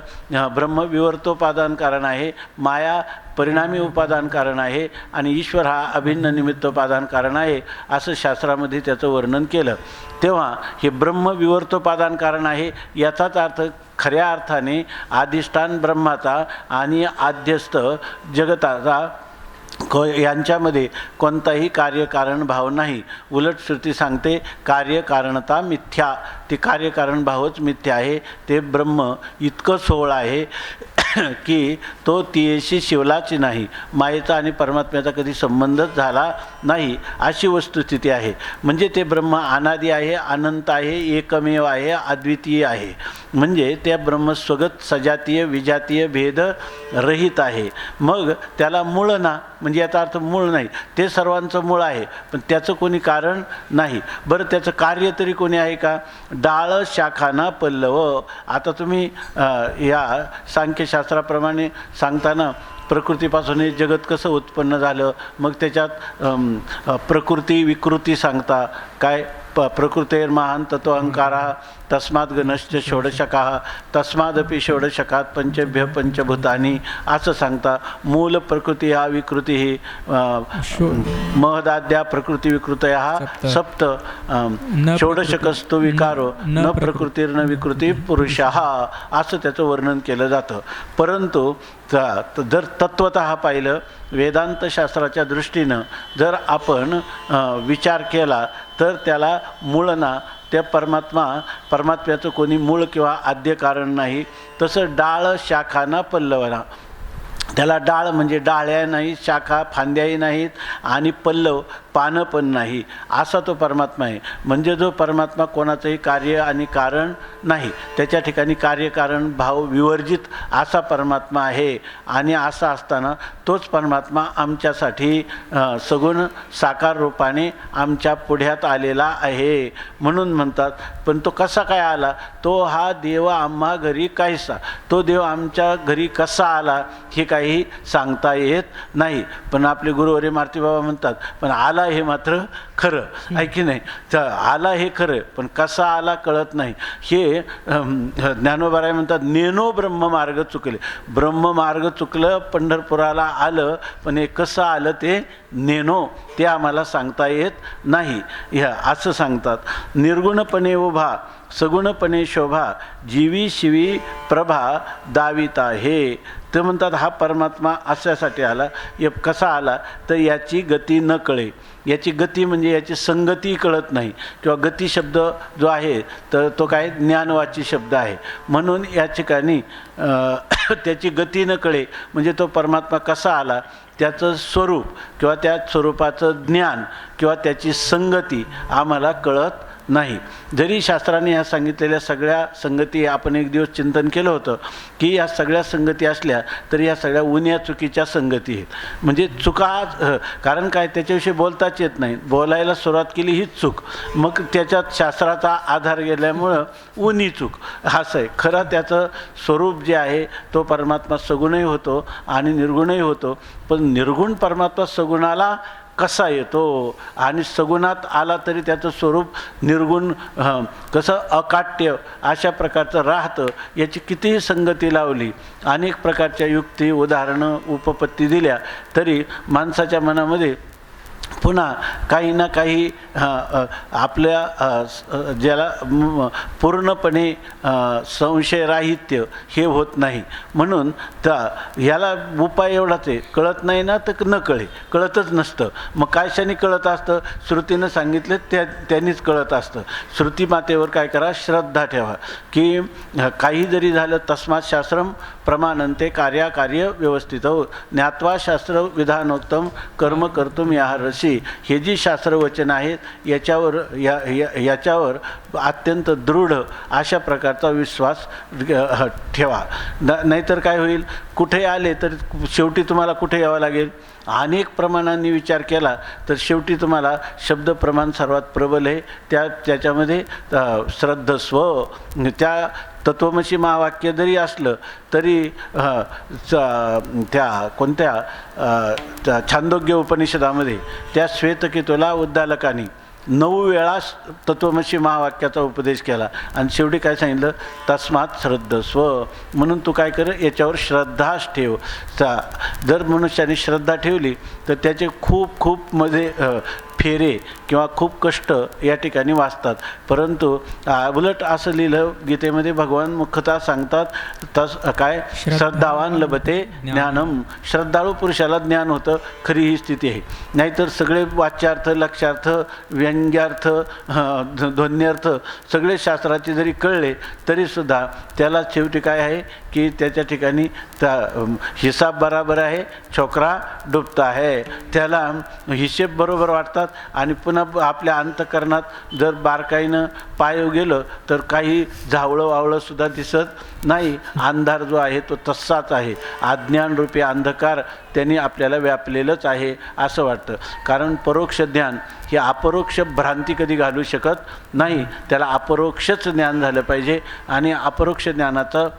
ब्रह्म विवर्तोपादान कारण आहे, माया परिणामी उपादान कारण आहे आणि ईश्वर हा अभिन्न निमित्तोपादान कारण आहे असं शास्त्रामध्ये त्याचं वर्णन केलं. तेव्हा हे ब्रह्म विवर्तोपादान कारण आहे याचाच अर्थ खऱ्या अर्थाने अधिष्ठान ब्रह्माचा आणि आद्यस्थ जगताचा यांच्यामध्ये कोणताही कार्यकारण भाव नाही. उलट श्रुती सांगते कार्यकारणता मिथ्या, ते कार्यकारण भावच मिथ्या आहे. ते ब्रह्म इतकं सोहळं आहे की तो तियेशी शिवलाची नाही, मायेचा आणि परमात्म्याचा कधी संबंधच झाला नाही अशी वस्तुस्थिती आहे. म्हणजे ते ब्रह्म अनादी आहे, अनंत आहे, एकमेव आहे, अद्वितीय आहे. म्हणजे त्या ब्रह्म स्वगत सजातीय विजातीय भेद रहित आहे. मग त्याला मूळ ना, म्हणजे याचा अर्थ मूळ नाही, ते सर्वांचं मूळ आहे पण त्याचं कोणी कारण नाही. बरं त्याचं कार्य तरी कोणी आहे का? डाळ शाखाना पल्लव. आता तुम्ही या सांख्यशास्त्राप्रमाणे सांगताना प्रकृतीपासून हे जगत कसं उत्पन्न झालं, मग त्याच्यात प्रकृती विकृती सांगता काय? प्रकृतेर्महान तत्व अहंकारा तस्मात् गणश्च षोडशकाः तस्मादपि षोडशकात पंचभ्य पंचभूतानि असं सांगता. मूल प्रकृती हा विकृती ही महदाद्या प्रकृती विकृतया सप्त षोडशकस्तु विकारो न प्रकृतीर्न विकृती पुरुषः असं त्याचं वर्णन केलं जातं. परंतु जर तत्वतः पाहिलं वेदांतशास्त्राच्या दृष्टीनं जर आपण विचार केला तर त्याला मूळ ना, त्या परमात्म्याचं कोणी मूळ किंवा आद्य कारण नाही. तसं डाळ शाखाना पल्लवना, त्याला डाळ म्हणजे डाळ्या नाहीत, शाखा फांद्याही नाहीत आणि पल्लव पानं पण नाही असा तो परमात्मा आहे. म्हणजे जो परमात्मा कोणाचंही कार्य आणि कारण नाही, त्याच्या ठिकाणी कार्यकारण भाव विवर्जित असा परमात्मा आहे. आणि असा असताना तोच परमात्मा आमच्यासाठी सगुण साकार रूपाने आमच्या पुढ्यात आलेला आहे. म्हणून म्हणतात, पण तो कसा काय आला? तो हा देव आम्हा घरी काहीसा, तो देव आमच्या घरी कसा आला हे काही सांगता येत नाही. पण आपले गुरुवरे मारुती बाबा म्हणतात, पण आला हे मात्र खरं आहे की नाही. तर आला हे खरं, पण कसा आला कळत नाही. हे ज्ञानोबाराय म्हणतात, नेनो ब्रह्ममार्ग चुकले. ब्रह्ममार्ग चुकलं, पंढरपुराला आलं, पण हे कसं आलं ते नेनो, ते आम्हाला सांगता येत नाही. ह्या असं सांगतात. निर्गुणपणे उभा सगुणपणे शोभा, जीवी शिवी प्रभा दाविता हे. ते म्हणतात हा परमात्मा अशासाठी आला. कसा आला तर याची गती न कळे. याची गती म्हणजे याची संगती कळत नाही, किंवा गती शब्द जो आहे तर तो काय ज्ञानवाची शब्द आहे. म्हणून या ठिकाणी त्याची गती न कळे म्हणजे तो परमात्मा कसा आला, त्याचं स्वरूप किंवा त्या स्वरूपाचं ज्ञान किंवा त्याची संगती आम्हाला कळत नाही. जरी शास्त्राने ह्या सांगितलेल्या सगळ्या संगती आपण एक दिवस चिंतन केलं होतं की या सगळ्या संगती असल्या तरी या सगळ्या उन्या चुकीच्या संगती आहेत. म्हणजे चुका, कारण काय त्याच्याविषयी बोलताच येत नाही, बोलायला सुरुवात केली हीच चूक. मग त्याच्यात शास्त्राचा आधार गेल्यामुळं उनी चूक असं आहे. खरं त्याचं स्वरूप जे आहे तो परमात्मा सगुणही होतो आणि निर्गुणही होतो. पण निर्गुण परमात्मा सगुणाला कसा येतो आणि सगुणात आला तरी त्याचं स्वरूप निर्गुण कसं अकाट्य अशा प्रकारचं राहतं. याची कितीही संगती लावली, अनेक प्रकारच्या युक्ती उदाहरणं उपपत्ती दिल्या तरी माणसाच्या मनामध्ये पुन्हा काही ना काही आपल्या ज्याला पूर्णपणे संशयराहित्य हे होत नाही. म्हणून ह्याला उपाय एवढाच आहे, कळत नाही ना तर न कळे, कळतच नसतं. मग कायशाने कळत असतं? श्रुतीनं सांगितलं त्यांनीच कळत असतं. श्रुती मातेवर काय करा, श्रद्धा ठेवा की काही जरी झालं तस्मात् शास्त्रम प्रमाणन्ते कार्याकार्य व्यवस्थित हो ज्ञात्वा शास्त्र विधानोक्तम कर्म कर्तुम याहर्षी. हे जी शास्त्रवचन आहेत याच्यावर अत्यंत दृढ अशा प्रकारचा विश्वास ठेवा. नाहीतर काय होईल, कुठे आले तर शेवटी तुम्हाला कुठे यावं लागेल. अनेक प्रमाणांनी विचार केला तर शेवटी तुम्हाला शब्द प्रमाण सर्वात प्रबल आहे. त्याच्यामध्ये श्रद्धस्व, त्या तत्वमसी महावाक्य जरी असलं तरी त्या कोणत्या छांदोग्य उपनिषदामध्ये त्या श्वेतकेतूला उद्दालकांनी 9 वेळा तत्वमसी महावाक्याचा उपदेश केला आणि शेवटी काय सांगितलं, तस्मात् श्रद्धस्व. म्हणून तू काय कर, याच्यावर श्रद्धाच ठेव. जर मनुष्याने श्रद्धा ठेवली तर त्याचे खूप मध्ये फेरे किंवा खूप कष्ट या ठिकाणी वाचतात. परंतु उलट असं लिहिलं गीतेमध्ये, भगवान मुख्यतः सांगतात काय, श्रद्धावान लभते ज्ञानम. श्रद्धाळू पुरुषाला ज्ञान होतं, खरी ही स्थिती आहे. नाहीतर सगळे वाच्यार्थ, लक्ष्यार्थ, व्यंग्यार्थ, ध्वन्यर्थ सगळे शास्त्राचे जरी कळले तरीसुद्धा त्याला शेवटी काय आहे की त्याच्या ठिकाणी हिसाब बराबर आहे, छोकरा डुबता आहे. त्याला हिशेब बरोबर वाटतात आणि पुन्हा आपल्या अंतकरणात जर बारकाईनं पाय गेलं तर काही झावळं वावळं सुद्धा दिसत नाही. अंधार जो आहे तो तसाच आहे. अज्ञानरूपी अंधकार त्यांनी आपल्याला व्यापलेलंच आहे असं वाटतं. कारण परोक्ष ज्ञान हे अपरोक्ष भ्रांती कधी घालू शकत नाही. त्याला अपरोक्षच ज्ञान झालं पाहिजे आणि अपरोक्ष ज्ञानाचं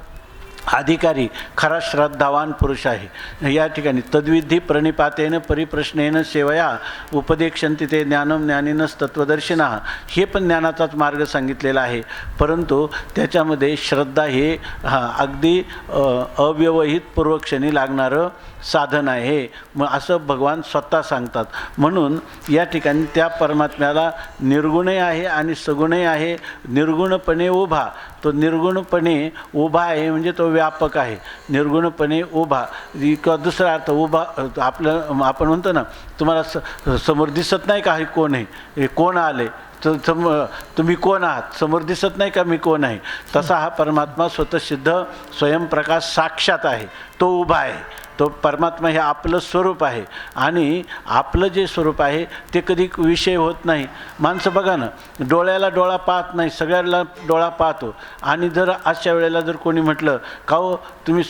अधिकारी खरा श्रद्धावान पुरुष आहे. या ठिकाणी तद्विधी प्रणिपातेन परिप्रश्नेन सेवया उपदेक्षन्ति ते ज्ञानम ज्ञानिनस तत्वदर्शिना. हे पण ज्ञानाचाच मार्ग सांगितलेला आहे. परंतु त्याच्यामध्ये श्रद्धा हे अगदी अव्यवहित पूर्वक्षणी लागणारं साधन आहे. मग असं भगवान स्वतः सांगतात. म्हणून या ठिकाणी त्या परमात्म्याला निर्गुणही आहे आणि सगुणही आहे. निर्गुणपणे उभा, तो निर्गुणपणे उभा आहे म्हणजे तो व्यापक आहे. निर्गुणपणे उभा किंवा दुसरा अर्थ उभा, आपण म्हणतो ना, तुम्हाला समोर दिसत नाही का हे कोण आहे, हे कोण आले, तुम्ही कोण आहात, समोर दिसत नाही का मी कोण आहे. तसा हा परमात्मा स्वतःसिद्ध स्वयंप्रकाश साक्षात आहे, तो उभा आहे. तो परमात्मा हे आपलं स्वरूप आहे आणि आपलं जे स्वरूप आहे ते कधी विषय होत नाही. माणसं बघा ना, डोळ्याला डोळा पाहत नाही, सगळ्याला डोळा पाहतो. आणि जर अशा वेळेला जर कोणी म्हटलं का हो तुम्ही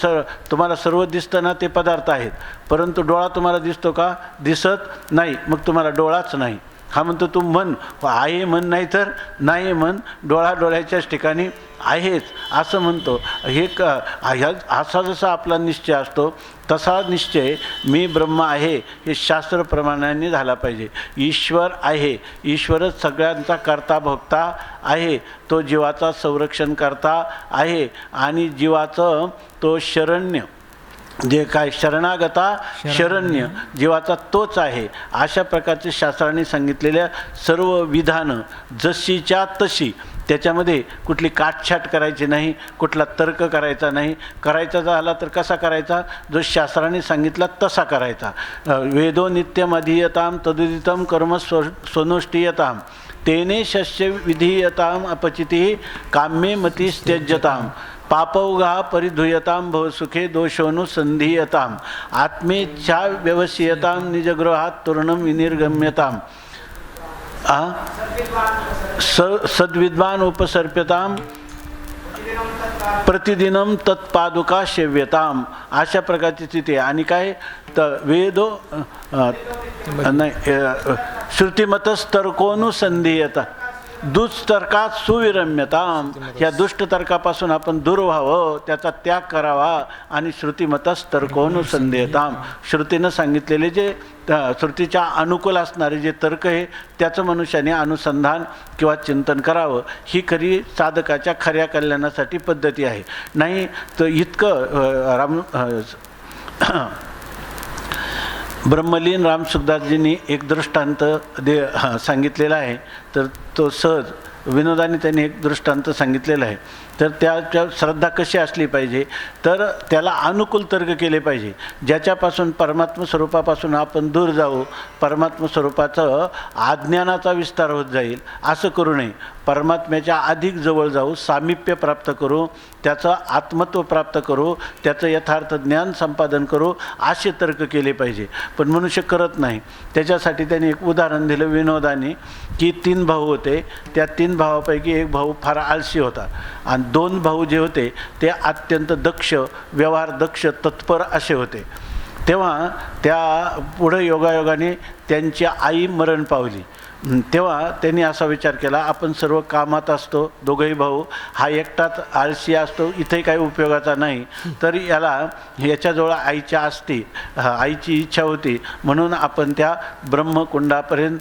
तुम्हाला सर्व दिसतं ना ते पदार्थ आहेत, परंतु डोळा तुम्हाला दिसतो का? दिसत नाही, मग तुम्हाला डोळाच नाही. हा म्हणतो तू म्हण आहे म्हण, नाही तर नाही म्हण, डोळा डोळ्याच्याच ठिकाणी आहेच असं म्हणतो. हे असा जसा आपला निश्चय असतो तसा निश्चय मी ब्रह्म आहे हे शास्त्रप्रमाणाने झाला पाहिजे. ईश्वर आहे, ईश्वरच सगळ्यांचा करता भोगता आहे, तो जीवाचा संरक्षण करता आहे आणि जीवाचं तो शरण्य जे काय शरणागता शरण्य जीवाचा तोच आहे. अशा प्रकारचे शास्त्रांनी सांगितलेल्या सर्व विधानं जशीच्या तशी, त्याच्यामध्ये कुठली काटछाट करायची नाही, कुठला तर्क करायचा नाही. करायचा झाला तर कसा करायचा? जो शास्त्रांनी सांगितला तसा करायचा. वेदो नित्यम अधीयताम तदुदितम कर्म स्वनुष्ठीयताम तेने शस्य विधीयताम अपचिती काम्ये मतिस्त्यज्यताम पापौघा परिधुयताम भवसुखे दोषोनुसंधीयताम आत्मेच्छा व्यवसीयताम निजगृहात तूर्णम विनिर्गम्यताम सद्विद्वान उपसर्प्यताम प्रतिदिनम तत्पादुका सेव्यताम. अशा प्रकारची स्थिती आहे. आणि काय तर वेदो नाही श्रुतिमतस्तर्कोनुसंधीयता दुष्तर्कात सुविरम्यताम. ह्या दुष्टतर्कापासून आपण दूर व्हावं, त्याचा त्याग करावा. आणि श्रुतिमतस्तर्कोनुसंधीयताम, श्रुतीनं सांगितलेले जे श्रुतीच्या अनुकूल असणारे जे तर्क आहे त्याचं मनुष्याने अनुसंधान किंवा चिंतन करावं. ही खरी साधकाच्या खऱ्या कल्याणासाठी पद्धती आहे. नाही तर इतकं ब्रह्मलीन रामसुखदासजींनी एक दृष्टांत सांगितलेला आहे. तर तो सहज विनोदाने त्यांनी एक दृष्टांत सांगितलेला आहे. तर त्याच्या श्रद्धा कशी असली पाहिजे, तर त्याला अनुकूल तर्क केले पाहिजे. ज्याच्यापासून परमात्म स्वरूपापासून आपण दूर जाऊ, परमात्म स्वरूपाचं अज्ञानाचा विस्तार होत जाईल असं करू नये. परमात्म्याच्या अधिक जवळ जाऊ, सामिप्य प्राप्त करू, त्याचं आत्मत्व प्राप्त करू, त्याचं यथार्थ ज्ञान संपादन करू असे तर्क केले पाहिजे. पण मनुष्य करत नाही. त्याच्यासाठी त्यांनी एक उदाहरण दिलं विनोदाने की 3 भाऊ होते. त्या 3 भावापैकी एक भाऊ फार आळशी होता आणि 2 भाऊ जे होते ते अत्यंत दक्ष, व्यवहार दक्ष, तत्पर असे होते. तेव्हा त्या पुढं योगायोगाने त्यांची आई मरण पावली. तेव्हा त्यांनी असा विचार केला, आपण सर्व कामात असतो दोघंही भाऊ, हा एकटाच आळशी असतो, इथेही काही उपयोगाचा नाही, तर याच्याजवळ आईच्या असती, आईची इच्छा होती म्हणून आपण त्या ब्रह्मकुंडापर्यंत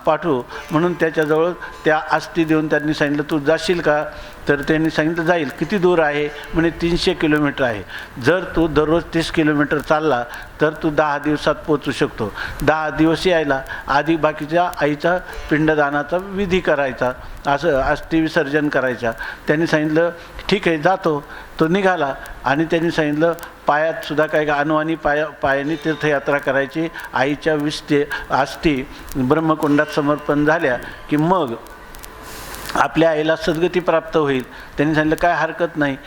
पाठवू. म्हणून त्याच्याजवळ त्या अस्थी देऊन त्यांनी सांगितलं तू जाशील का? तर त्यांनी सांगितलं जाईल. किती दूर आहे? म्हणे 300 किलोमीटर आहे. जर तू दररोज 30 किलोमीटर चालला तर तू 10 दिवसात पोचू शकतो. 10 दिवस यायला आधी बाकीच्या आईचा पिंडदानाचा विधी करायचा, असं अस्थि विसर्जन करायचा. त्यांनी सांगितलं ठीक आहे जातो. तो निघाला आणि त्यांनी सांगितलं पायात सुद्धा काय अनवाणी पायाने तीर्थयात्रा करायची. आईच्या अस्थी ब्रह्मकुंडात समर्पण झाल्या की मग आपल्या आईला सद्गती प्राप्त होईल. त्यांनी सांगितलं काय हरकत नाही.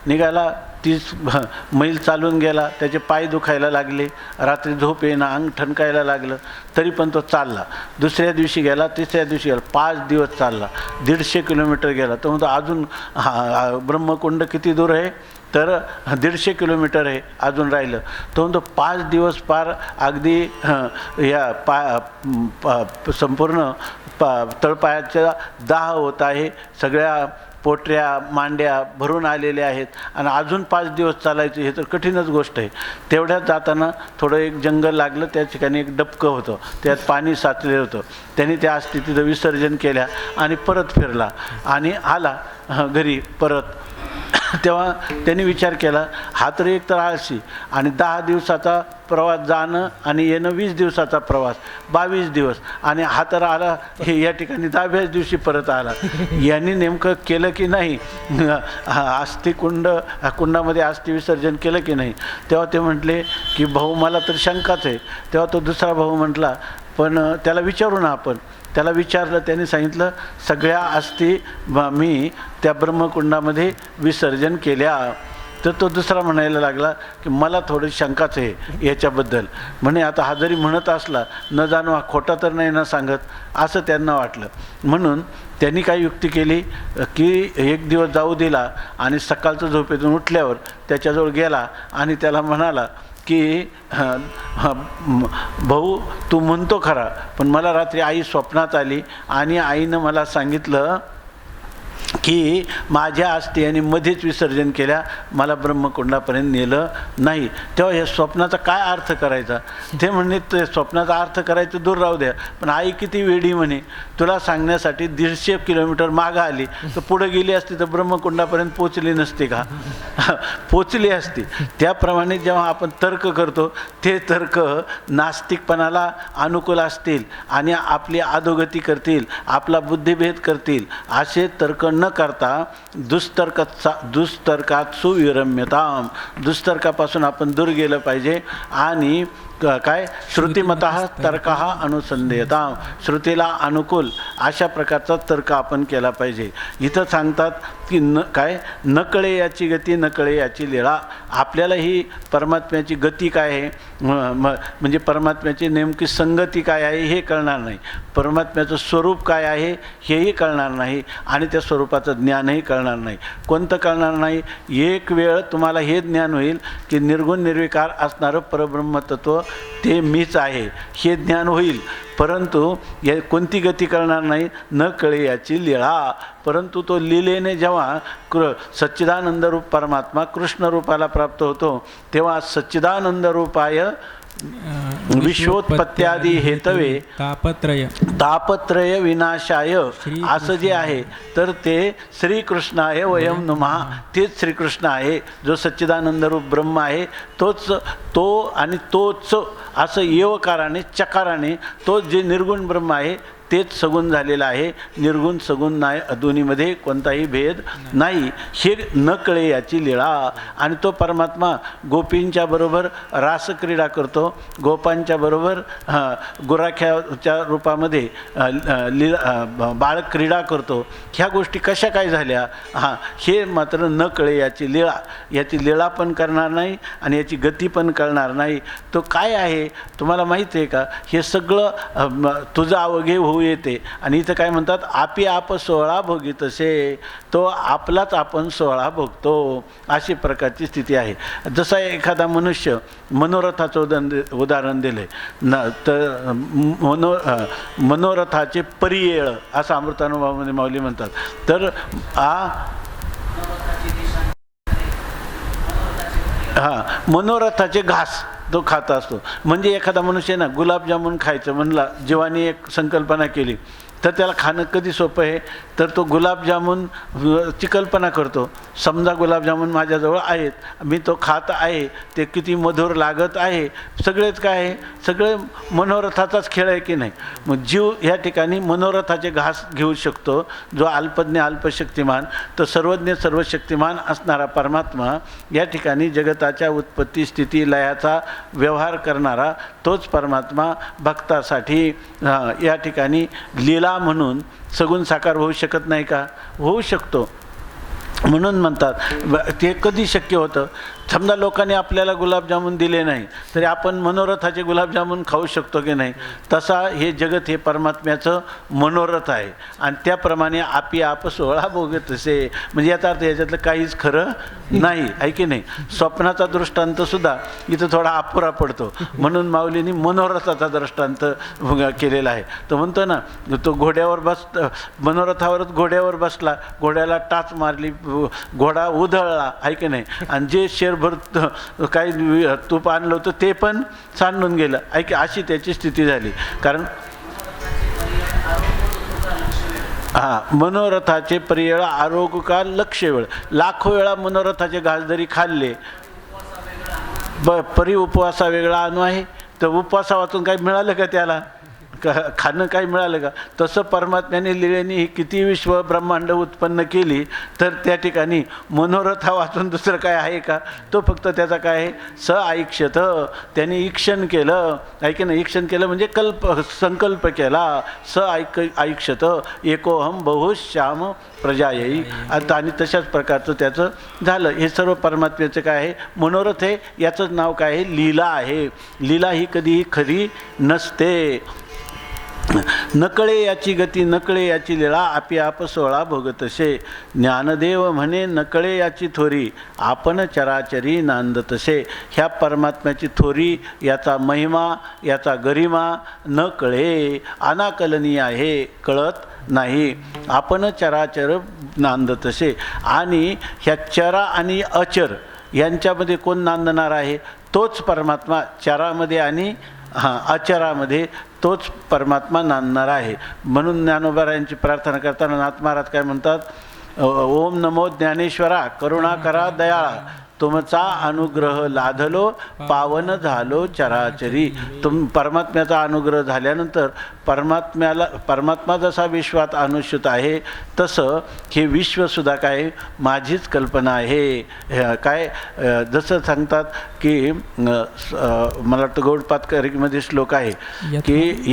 निघाला 30 मैल चालून गेला. त्याचे पाय दुखायला लागले, रात्री झोप येणं, अंग ठणकायला लागलं, तरी पण तो चालला. दुसऱ्या दिवशी गेला, तिसऱ्या दिवशी गेला, 5 दिवस चालला, 150 किलोमीटर गेला. तो म्हणतो अजून ब्रह्मकुंड किती दूर आहे? तर 150 किलोमीटर आहे, अजून राहिलं. तो म्हणतो 5 दिवस पार अगदी या संपूर्ण तळपायाचा दाह होत आहे, सगळ्या पोटऱ्या मांड्या भरून आलेल्या आहेत आणि अजून 5 दिवस चालायचं, हे तर कठीणच गोष्ट आहे. तेवढ्यात जाताना थोडं एक जंगल लागलं, त्या ठिकाणी एक डबकं होतं, त्यात पाणी साचलेलं होतं. त्यांनी त्या अस्थी तिथं विसर्जन केल्या आणि परत फिरला आणि आला घरी परत. तेव्हा त्यांनी विचार केला हा तर एक तर आळशी आणि 10 दिवसाचा प्रवास जाणं आणि येणं, 20 दिवसाचा प्रवास 22 दिवस, आणि हा तर आला हे या ठिकाणी 10व्याच दिवशी परत आला. यांनी नेमकं केलं की नाही, कुंडामध्ये अस्थि विसर्जन केलं की नाही? तेव्हा ते म्हटले की भाऊ मला तर शंकाच आहे. तेव्हा तो दुसरा भाऊ म्हटला पण त्याला विचारू ना आपण. त्याला विचारलं, त्याने सांगितलं सगळ्या अस्थी मी त्या ब्रह्मकुंडामध्ये विसर्जन केल्या. तर तो दुसरा म्हणायला लागला की मला थोडी शंकाच आहे याच्याबद्दल. म्हणे आता हा जरी म्हणत असला न जाणू हा खोटा तर नाही ना सांगत, असं त्यांना वाटलं. म्हणून त्यांनी काय युक्ती केली की एक दिवस जाऊ दिला आणि सकाळचं झोपेतून उठल्यावर त्याच्याजवळ गेला आणि त्याला म्हणाला की भाऊ तू म्हणतो खरा, पण मला रात्री आई स्वप्नात आली आणि आईनं मला सांगितलं की माझ्या अस्थियांनी मध्येच विसर्जन केल्या, मला ब्रह्मकुंडापर्यंत नेलं नाही. तेव्हा या स्वप्नाचा काय अर्थ करायचा? ते म्हणे ते स्वप्नाचा अर्थ करायचं दूर राहू द्या, पण आई किती वेडी म्हणे, तुला सांगण्यासाठी 150 किलोमीटर मागं आली तर पुढं गेली असती तर ब्रह्मकुंडापर्यंत पोचली नसते का? पोचली असती. त्याप्रमाणे जेव्हा आपण तर्क करतो ते तर्क नास्तिकपणाला अनुकूल असतील आणि आपली अधोगती करतील, आपला बुद्धिभेद करतील. असे तर्क न करता दुस्तर्कात सुविरम्यताम, दुस्तर्कापासून आपण दूर गेलं पाहिजे आणि काय श्रुतिमतः तर्कः अनुसंधेयताम, श्रुतीला अनुकूल अशा प्रकारचा तर्क आपण केला पाहिजे. इथं सांगतात की न कळे याची गती न कळे याची लीळा. आपल्याला ही परमात्म्याची गती काय आहे म्हणजे परमात्म्याची नेमकी संगती काय आहे हे कळणार नाही, परमात्म्याचं स्वरूप काय आहे हेही कळणार नाही आणि त्या स्वरूपाचं ज्ञानही कळणार नाही. कोणतं कळणार नाही? एक वेळ तुम्हाला हे ज्ञान होईल की निर्गुण निर्विकार असणारं परब्रह्मतत्व ते मीच आहे, हे ज्ञान होईल. परंतु या कोणती गती कळणार नाही? न कळे याची लीळा. परंतु तो लीलेने जेव्हा सच्चिदानंद रूप परमात्मा कृष्ण रूपाला प्राप्त होतो तेव्हा सच्चिदानंद रूपाय विश्वोत्पत्त्यादी हेतवे तापत्रय विनाशाय असं जे आहे तर ते श्रीकृष्णाय वयम नमः, तेच श्रीकृष्ण आहे जो सच्चिदानंद रूप ब्रह्म आहे. तो आणि तोच असं येवकाराने चकाराने तो जे निर्गुण ब्रह्म आहे तेच सगुण झालेलं आहे. निर्गुण सगुण नाही, दोन्हीमध्ये कोणताही भेद नाही. हे न कळे याची लीळा. आणि तो परमात्मा गोपींच्या बरोबर रासक्रीडा करतो, गोपांच्या बरोबर गुराख्याच्या रूपामध्ये बाळक्रीडा करतो. ह्या गोष्टी कशा काय झाल्या? हे मात्र न कळे याची लीळा. याची लीळा पण करणार नाही आणि याची गती पण कळणार नाही. तो काय आहे तुम्हाला माहीत आहे का? हे सगळं तुझं अवघे होऊ येते. आणि इथं काय म्हणतात? आपी आप सोहळा भोगीत असे, तो आपलाच आपण सोहळा भोगतो, अशी प्रकारची स्थिती आहे. जसा एखादा मनुष्य मनोरथाचं उदाहरण दिले न तर मनोरथाचे परियेळ असं अमृतानुभवामध्ये माऊली म्हणतात. तर मनोरथाचे घास तो खात असतो. म्हणजे एखादा मनुष्य ना गुलाबजामुन खायचं म्हणला, जीवानी एक संकल्पना केली तर त्याला खाणं कधी सोपं आहे? तर तो गुलाबजामुनची कल्पना करतो. समजा गुलाबजामुन माझ्याजवळ आहेत, मी तो खात आहे, ते किती मधुर लागत आहे. सगळेच काय आहे? सगळे मनोरथाचाच खेळ आहे की नाही? मग जीव ह्या ठिकाणी मनोरथाचे घास घेऊ शकतो. जो अल्पज्ञ अल्पशक्तिमान तर सर्वज्ञ सर्वशक्तिमान असणारा परमात्मा या ठिकाणी जगताच्या उत्पत्ती स्थिती लयाचा व्यवहार करणारा तोच परमात्मा भक्तासाठी या ठिकाणी लीला म्हणून सगुण साकार होऊ शकत नाही का? होऊ शकतो. म्हणून म्हणतात ते कधी शक्य होतं? समजा लोकांनी आपल्याला गुलाबजामुन दिले नाही तरी आपण मनोरथाचे गुलाबजामुन खाऊ शकतो की नाही? तसा हे जगत हे परमात्म्याचं मनोरथ आहे आणि त्याप्रमाणे आपी आप सोहळा भोगत असे. म्हणजे याचा अर्थ याच्यातलं काहीच खरं नाही आहे की नाही? स्वप्नाचा दृष्टांतसुद्धा इथं थोडा अपुरा पडतो. म्हणून माऊलींनी मनोरथाचा दृष्टांत केलेला आहे. तो म्हणतो ना, तो घोड्यावर मनोरथावरच घोड्यावर बसला, घोड्याला टाच मारली, घोडा उधळला आहे की नाही? आणि जे शेरभर काही तूप आणलं होतं ते पण सांडून गेलं आहे की? अशी त्याची स्थिती झाली. कारण मनोरथाचे परियळ आरोग्य का लक्ष वेळ, लाखो वेळा मनोरथाचे घास जरी खाल्ले उपवासा वेगळा अनु आहे. तर उपवासा वाचून काही मिळालं का त्याला? खाणं काही मिळालं का? तसं परमात्म्याने लीलेने ही किती विश्व ब्रह्मांड उत्पन्न केली, तर त्या ठिकाणी मनोरथ हा वाचून दुसरं काय आहे का? तो फक्त त्याचा काय आहे, स ऐक्षत, त्याने ईक्षण केलं, ऐके ना, ईक्षण केलं म्हणजे संकल्प केला, स ऐक्षत एकोहम बहुश्याम प्रजायई, आता आणि तशाच प्रकारचं त्याचं झालं. हे सर्व परमात्म्याचं काय आहे, मनोरथ आहे. याचंच नाव काय आहे, लीला आहे. लीला ही कधीही खरी नसते. नकळे याची गती नकळे याची लीळा, आपी आप सोळा भोगतसे. ज्ञानदेव म्हणे नकळे याची थोरी, आपण चराचरी नांदतसे. ह्या परमात्म्याची थोरी, याचा महिमा, याचा गरिमा न कळे, अनाकलनीय आहे, कळत नाही. आपण चराचर नांदतसे. आणि ह्या चरा आणि अचर यांच्यामध्ये कोण नांदणार आहे? तोच परमात्मा. चरामध्ये आणि अचरामध्ये तोच परमात्मा नांदणार आहे. म्हणून ज्ञानोबारायांची प्रार्थना करताना नाथ महाराज काय म्हणतात, ओम नमो ज्ञानेश्वरा करुणा करा दयाळा, तुमचा अनुग्रह लाधलो पावन झालो चराचरी. परमात्म्याचा अनुग्रह झाल्यानंतर परमात्मा जसा विश्वात अनुष्ठित आहे, तसं हे विश्वसुद्धा काय माझीच कल्पना आहे. काय जसं सांगतात की मला वाटतं गौडपातकरीमध्ये श्लोक आहे की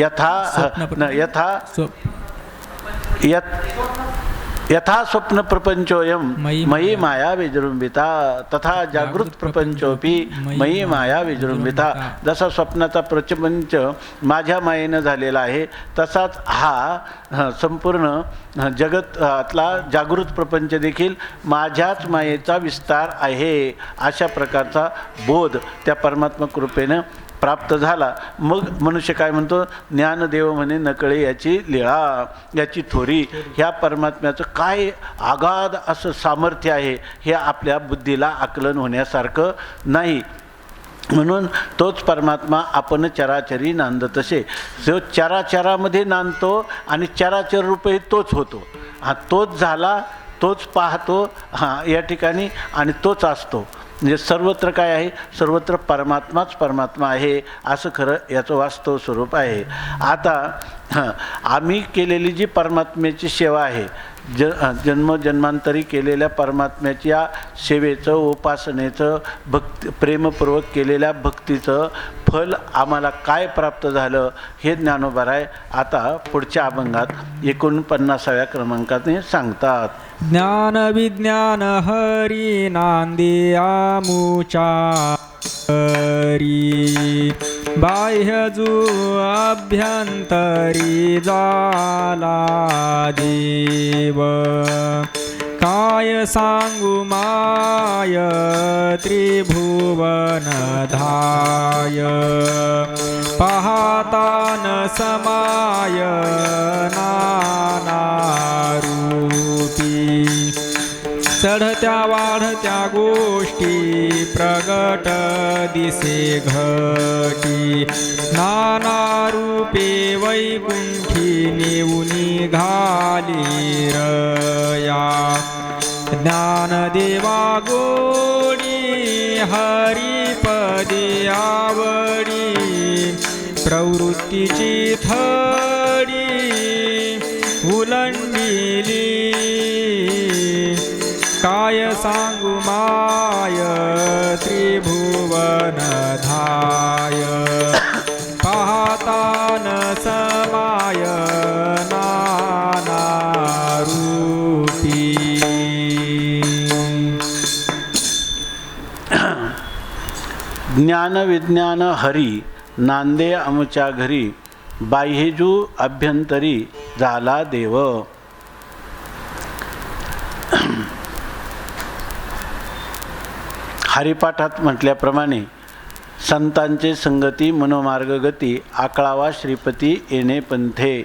यथा स्वप्न प्रपंचोयम मयी माया विजृंभिता, तथा जागृत प्रपंचोपी मयी माया विजृंभिता. जसा स्वप्नाचा प्रपंच माझ्या मायेनं झालेला आहे, तसाच हा संपूर्ण जगतातला जागृत प्रपंच देखील माझ्याच मायेचा विस्तार आहे. अशा प्रकारचा बोध त्या परमात्मा कृपेनं प्राप्त झाला. मग मनुष्य काय म्हणतो, ज्ञानदेव म्हणे नकळे याची लीळा, याची थोरी. ह्या परमात्म्याचं काय आगाध असं सामर्थ्य आहे, हे आपल्या बुद्धीला आकलन होण्यासारखं नाही. म्हणून तोच परमात्मा आपण चराचरी नांदतसे. जो चराचरामध्ये नांदतो आणि चराचर रूपही तोच होतो. तोच झाला, तोच पाहतो या ठिकाणी, आणि तोच असतो. म्हणजे सर्वत्र काय आहे, सर्वत्र परमात्माच परमात्मा आहे, असं खरं याचं वास्तव स्वरूप आहे. आता आम्ही केलेली जी परमात्म्याची सेवा आहे, जन्मजन्मांतरी केलेल्या परमात्म्याच्या सेवेचं, उपासनेचं, प्रेमपूर्वक केलेल्या भक्तीचं फल आम्हाला काय प्राप्त झालं हे ज्ञानोबाराय आता पुढच्या अभंगात 49व्या क्रमांकाने सांगतात. ज्ञान विज्ञान हरी नांदी आमुचा हरी, बाह्यजू अभ्यंतरी झाला देव. काय सांगू माय त्रिभुवन धाय, पाहतान समाय नाना रूपी. चढत्या वाढत्या गोष्टी प्रगट दिसे घटी, नाना रूपे वैकुंठी नेऊनी घाली रया. ज्ञानदेवा गोडी हरिपदे आवडी, प्रवृत्तीची थडी उलंडिली. काय सांगू माय त्रिभुवन धाय, पाहतान समाय नाना रूपी. ज्ञान विज्ञान हरी नांदे आमच्या घरी, बाह्यजू अभ्यंतरी झाला देव. हरिपाठात म्हटल्याप्रमाणे संतांचे संगती मनोमार्ग गती, आकळावा श्रीपती येणे पंथे.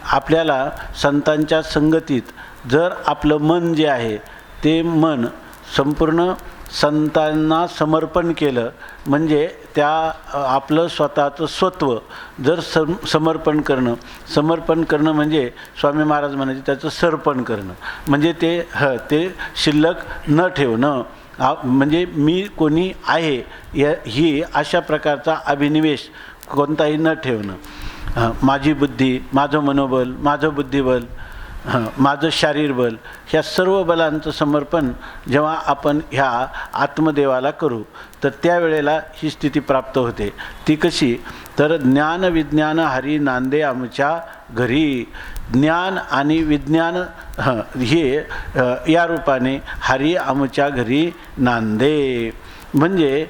आपल्याला संतांच्या संगतीत जर आपलं मन जे आहे ते मन संपूर्ण संतांना समर्पण केलं, म्हणजे त्या आपलं स्वतःचं स्वत्व जर समर्पण करणं म्हणजे स्वामी महाराज म्हणायचे त्याचं सर्पण करणं, म्हणजे ते शिल्लक न ठेवणं, म्हणजे मी कोणी आहे ही अशा प्रकारचा अभिनिवेश कोणताही न ठेवणं. माझी बुद्धी, माझं मनोबल, माझं बुद्धिबल, माझं शारीरबल, ह्या सर्व बलांचं समर्पण जेव्हा आपण ह्या आत्मदेवाला करू तर त्यावेळेला ही स्थिती प्राप्त होते. ती कशी? तर ज्ञान विज्ञान हरी नांदे आमच्या घरी. ज्ञान आणि विज्ञान हे या रूपाने हरी आमच्या घरी नांदे. म्हणजे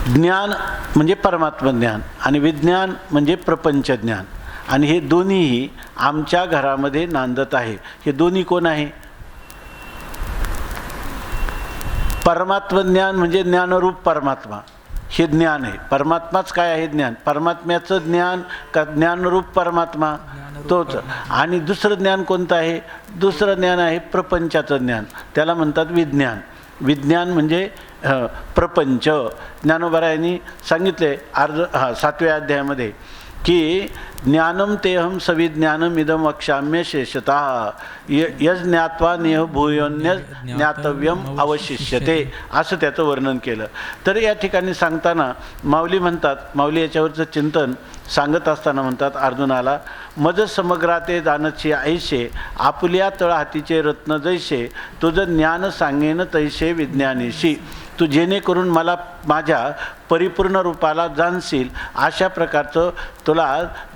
ज्ञान म्हणजे परमात्म ज्ञान आणि विज्ञान म्हणजे प्रपंच ज्ञान, आणि हे दोन्हीही आमच्या घरामध्ये नांदत आहे. हे दोन्ही कोण आहे? परमात्म ज्ञान म्हणजे ज्ञानरूप परमात्मा, हे ज्ञान आहे. परमात्माच काय आहे? ज्ञान. परमात्म्याचं ज्ञान का ज्ञानरूप परमात्मा? तोच. आणि दुसरं ज्ञान कोणतं आहे? दुसरं ज्ञान आहे प्रपंचाचं ज्ञान, त्याला म्हणतात विज्ञान. विज्ञान म्हणजे प्रपंच. ज्ञानोबरायांनी सांगितले 7व्या अध्यायामध्ये की ज्ञानम तेहम सविज्ञानम इदम वक्ष्याम्य शेषतः यज ज्ञात्वा नेह भूयोन्य ज्ञातव्यम अवशिष्यते, असं त्याचं वर्णन केलं. तर या ठिकाणी सांगताना माऊली म्हणतात, माऊली याच्यावरचं चिंतन सांगत असताना म्हणतात अर्जुनाला, मज समग्राते जाणचे ऐशे आपुल्या तळ हातीचे रत्न जैसे तुझं ज्ञान सांगेन तैसे विज्ञानीशी. तू जेणेकरून मला माझ्या परिपूर्ण रूपाला जाणशील अशा प्रकारचं तुला